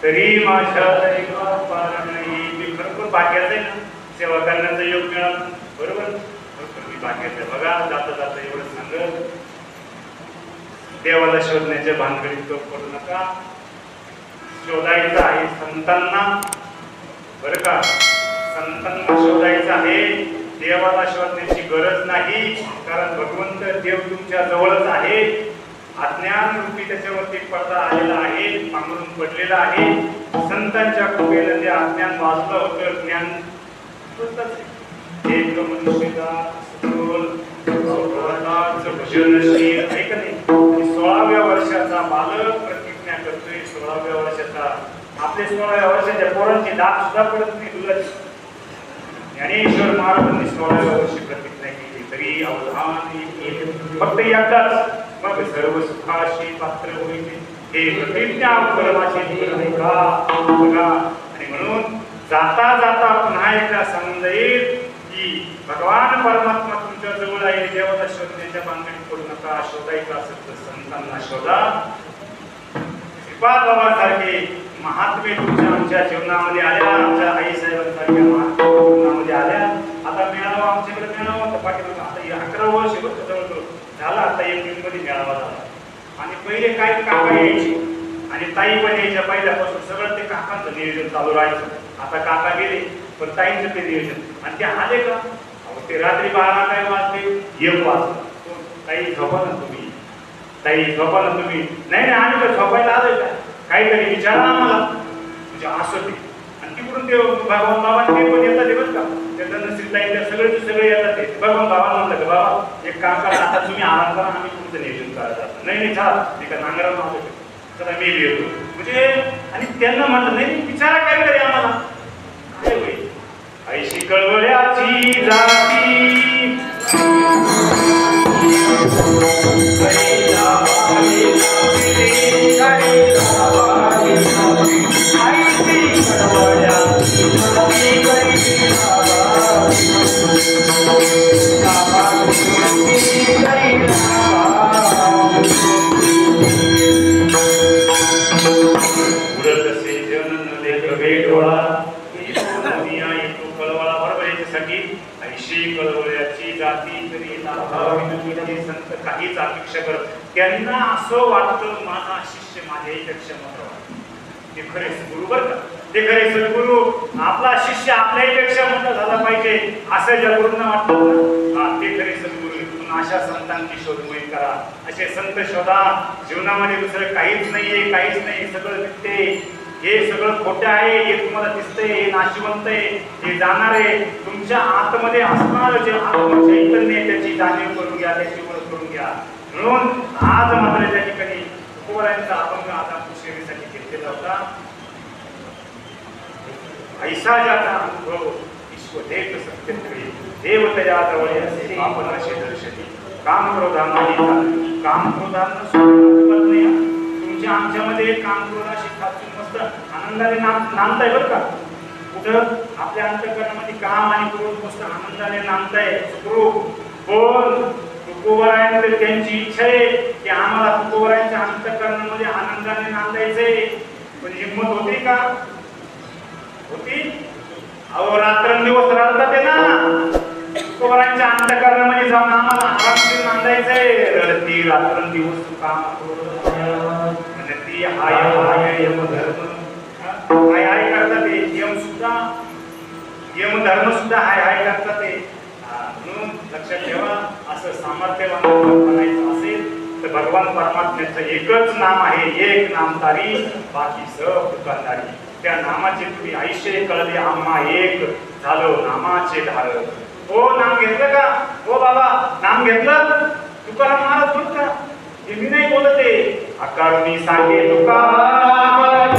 तरी माझ्या दैवा पार नाही. मी भरपूर भाग्याचं आहे ना, सेवा करण्याचा योग मिळाला. बरोबर, भरपूर मी भाग्याचं आहे. बघा, जाता एवढं सांगत देवाला शोधण्याच्या भानगडीत तो पडू नका. शोधायचं आहे संतांना, बरं का? संतांना शोधायचं आहे, देवाला शोधण्याची गरज नाही. कारण भगवंत देव तुमच्या जवळच आहे. अज्ञान रूपी त्याच्यावरती पडदा आलेला आहे, पांघरून पडलेला आहे. संतांच्या कृपेने ते अज्ञान वाचलं होतं. ज्ञान एक मनुष्यदा भजनशील ऐक नाही. 16व्या वर्षाचा बालक प्रतिज्ञा करतोय. 16व्या वर्षाचा, आपल्या 16व्या वर्षाच्या पोरांची दात सुद्धा पडत नाही दुधाची. ज्ञानेश्वर महाराजांनी 16व्या वर्षी प्रतिज्ञा केली. तरी अवधान फक्त एकदाच मग सर्व सुखाशी पात्र होईल. हे प्रतिज्ञा परमाशी बघा. आणि म्हणून जाता पुन्हा एकदा समज येईल की भगवान परमात्मा तुमच्या जवळ आहे. देवाला शोधण्याच्या भानगडीत पडू नका. शोधायचं असेल तर संतांना शोधा. श्रीपाद बाबांसारखे महात्मे तुमच्या आमच्या जीवनामध्ये आल्या, आमच्या आई साहेबांसारख्या महात्मे जीवनामध्ये आल्या. आता मेळावा आमच्याकडे मेळावा पाठीमागे आता 11 वर्ष जवळ झाला. आता एप्रिलमध्ये मेळावा झाला. आणि पहिले काय काका यायचे आणि ताई पण यायच्या. पहिल्यापासून सगळं ते काकांचं नियोजन चालू राहायचं. आता काका गेले पण ताईंचं ते नियोजन. आणि ते आले का ते रात्री 12 काय वाजले, 1 वाजता. ताई झोपा ना तुम्ही, ताई झोपा ना तुम्ही. नाही आम्ही तर झोपायला आलोय का, काहीतरी विचारा आम्हाला. म्हणजे असं ते. आणि तिकडून ते भगवान बाबा ते पण येतात ते बरं का, त्या धनश्रीताई त्या सगळे येतात. ते भगवान बाबा म्हणलं का बाबा एक काम करा, आता तुम्ही आराम करा, आम्ही तुमचं नियोजन करायचं. नाही चला एका नांगराला आलो चला मी येतो. म्हणजे आणि त्यांना म्हटलं नाही विचारा काहीतरी आम्हाला. काय होईल ऐशी कळवळ्याची जाती काहीच अपेक्षा करत त्यांना असं वाटतं माझा शिष्य माझ्यापेक्षा मोठा. ते खरे सद्गुरू बरं का, ते खरे सद्गुरू. आपला शिष्य आपल्यापेक्षा मोठा झाला पाहिजे असं ज्या गुरूंना वाटतं ना, ते खरे सद्गुरू. अशा संतांची शोध मोहीम करा. असे संत शोधा. जीवनामध्ये दुसरं काहीच नाहीये, काहीच नाही, सगळं दिसते. हे सगळं खोटं आहे, हे तुम्हाला दिसतंय, हे नाशिवंत आहे, हे जाणार आहे. तुमच्या आतमध्ये असणार जे आत्म चैतन्य आहे त्याची जाणीव करून घ्या, त्याची ओळख करून घ्या. म्हणून आज मात्र त्या ठिकाणी तुकोबारायांचा अभंग आदापूर सेवेसाठी घेतलेला होता. ऐसा जाता अनुभव विश्वदेव सत्यत्वे देव तया जवळ असे आपण असे दर्शनी काम क्रोधांनाही काम क्रोधांना सोडत नाही. तुमच्या आमच्यामध्ये काम क्रोधाशी खाचून मस्त आनंदाने नांदताय बरं का. कुठं आपल्या अंतःकरणामध्ये काम आणि क्रोध मस्त आनंदाने नांदताय सुखरूप. पण तुकोबारायांकडे त्यांची इच्छा आहे की आम्हाला तुकोबारायांच्या अंतःकरणामध्ये आनंदाने नांदायचंय. पण हिंमत होती का? होती? अहो रात्रंदिवस रडतात ते ना. तुकोबारायांच्या अंतःकरणामध्ये जाऊन आम्हाला आरामशीर नांदायचंय. रडती रात्रंदिवस काम ती हाय हाय यम धर्म हाय हाय करतात ते. यम धर्म सुद्धा हाय हाय करतात ते. म्हणून लक्षात ठेवा, असं सामर्थ्यवान बनायचं असेल तर भगवान परमात्म्याचं एकच नाम आहे. एक नाम तारी बाकी सब दुकानदारी. त्या नामाचे तुम्ही आयुष्य कळले आम्हा एक झालो नामाचे धारक. हो नाम घेतलं का? हो बाबा नाम घेतलं? तुकाराम महाराज बोलता हे मी नाही बोलत आहे. आकारुनी सांगे तुकाराम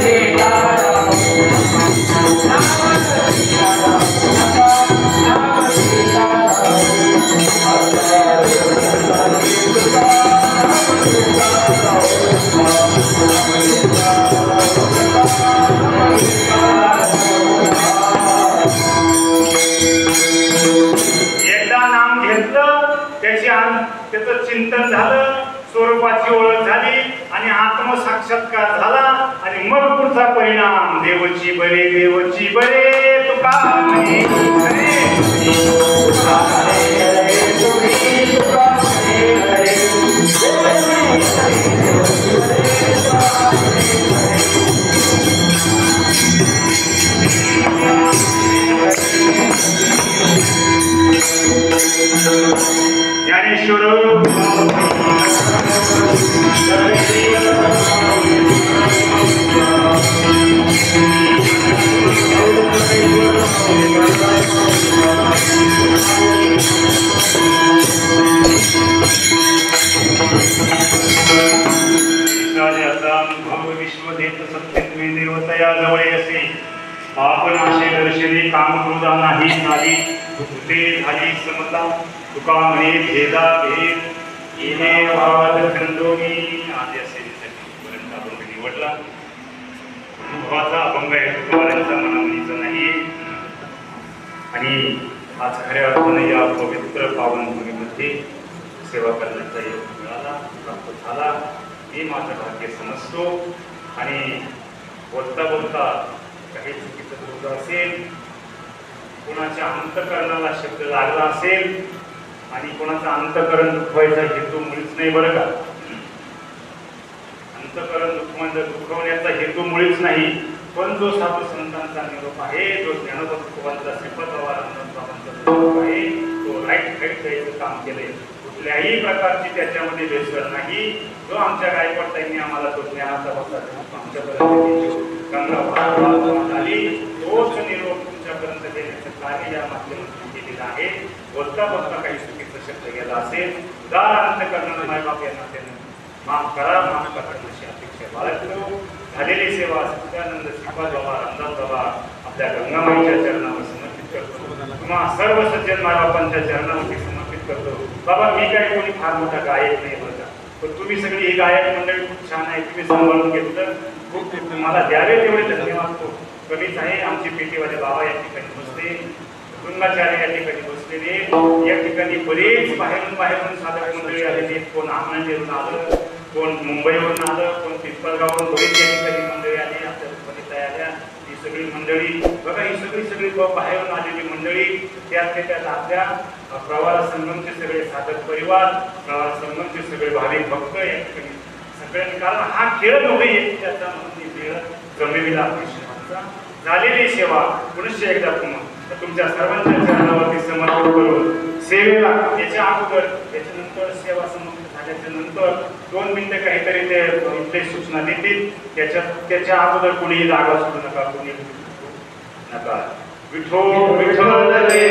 एकदा नाम घेतलं त्याचं चिंतन झालं, स्वरूपाची ओळख झाली आणि आत्मसाक्षात्कार झाला आणि मग पुढचा परिणाम देवची बरे तुका ज्ञानेश्वर विश्वदेत सत्यत्वे देवतया जवळ असे आपण असे दर्शने कामक्रोधा नाही झाली भुक्ते झाली समता. तुका म्हणे भेदा भेद येणे वाद खंडोनी आदी सेवेसाठी पर्यंत अभंग निवडला. अनुभवाचा अभंग आहे, तुकोबारायांचा मनामनीचा नाही. आणि आज खऱ्या अर्थाने या पवित्र पावन भूमीमध्ये सेवा करण्याचा योग मिळाला, प्राप्त झाला. मी माझं भाग्य समजतो. आणि बोलता बोलता काही चुकीचं बोललं असेल, कोणाच्या अंतःकरणाला शब्द लागला असेल आणि कोणाचा अंतःकरण दुखवायचा हेतू मुळीच नाही बरं का. अंतःकरण दुखवण्याचा हेतू मुळीच नाही. पण जो साधू संतांचा निरोप आहे, जो ज्ञानोबा तुकोबांचा श्रीपाद बाबा रामदासबाबांचा निरोप आहे, तो राईट द्यायचं काम केलंय. कुठल्याही प्रकारची त्याच्यामध्ये भेसळ नाही. जो आमच्या गायकवाडताईंनी आम्हाला तो ज्ञानाचा बसा आमच्यापर्यंत गंगा आली, तोच निरोप तुमच्यापर्यंत देण्याचं कार्य या माध्यमातून केलेलं आहे. बोलता बोलता काही चुकीचा शब्द गेला असेल, उदार अंतःकरणानं मायबाप यांना त्यानं माफ करा अशी अपेक्षा बाळगतो. झालेली सेवा सत्यानंद श्रीपाद बाबा रामदास बाबा आपल्या गंगामाईच्या चरणावर समर्पित करतो. तुम्हा सर्व सज्जन मायबापांच्या चरणावरती समर्पित करतो. बाबा मी काय कोणी फार मोठा गायक नाही बरं का, पण तुम्ही सगळी ही गायक मंडळी खूप छान आहे. तुम्ही सांभाळून घेतलं, खूप तुम्हाला द्यावे तेवढे धन्यवाद. तो कमीच आहे. आमचे पेटीवाले बाबा या ठिकाणी बसले, गंगाचार्य या ठिकाणी बसलेले, या ठिकाणी बरेच बाहेरून साधक मंडळी आलेली. कोण आमनेरून आलं, कोण मुंबईवरून आलं, कोण पिंपळगावरून बरेच या ठिकाणी मंडळी आली. आपल्या उपनेता आल्या. ही सगळी मंडळी बघा, ही सगळी बाहेरून आलेली मंडळी, त्यात आपल्या प्रवारा संगमचे सगळे साधक परिवार, प्रवारा संगमचे सगळे भाविक भक्त या ठिकाणी सगळ्यांनी, कारण हा खेळ नव्हे त्याचा म्हणून खेळ जमविला कृष्णाचा. झालेली सेवा पुनश्च एकदा तुमच्या सर्वांच्या चरणावरती समर्पित करून सेवेला याच्या अगोदर याच्यानंतर सेवा समर्पित झाल्या त्याच्यानंतर 2 मिनिटं काहीतरी ते इथले सूचना देतील. त्याच्या अगोदर कोणी जागा सोडू नका, कोणी नका. विठो विठ्ठल रे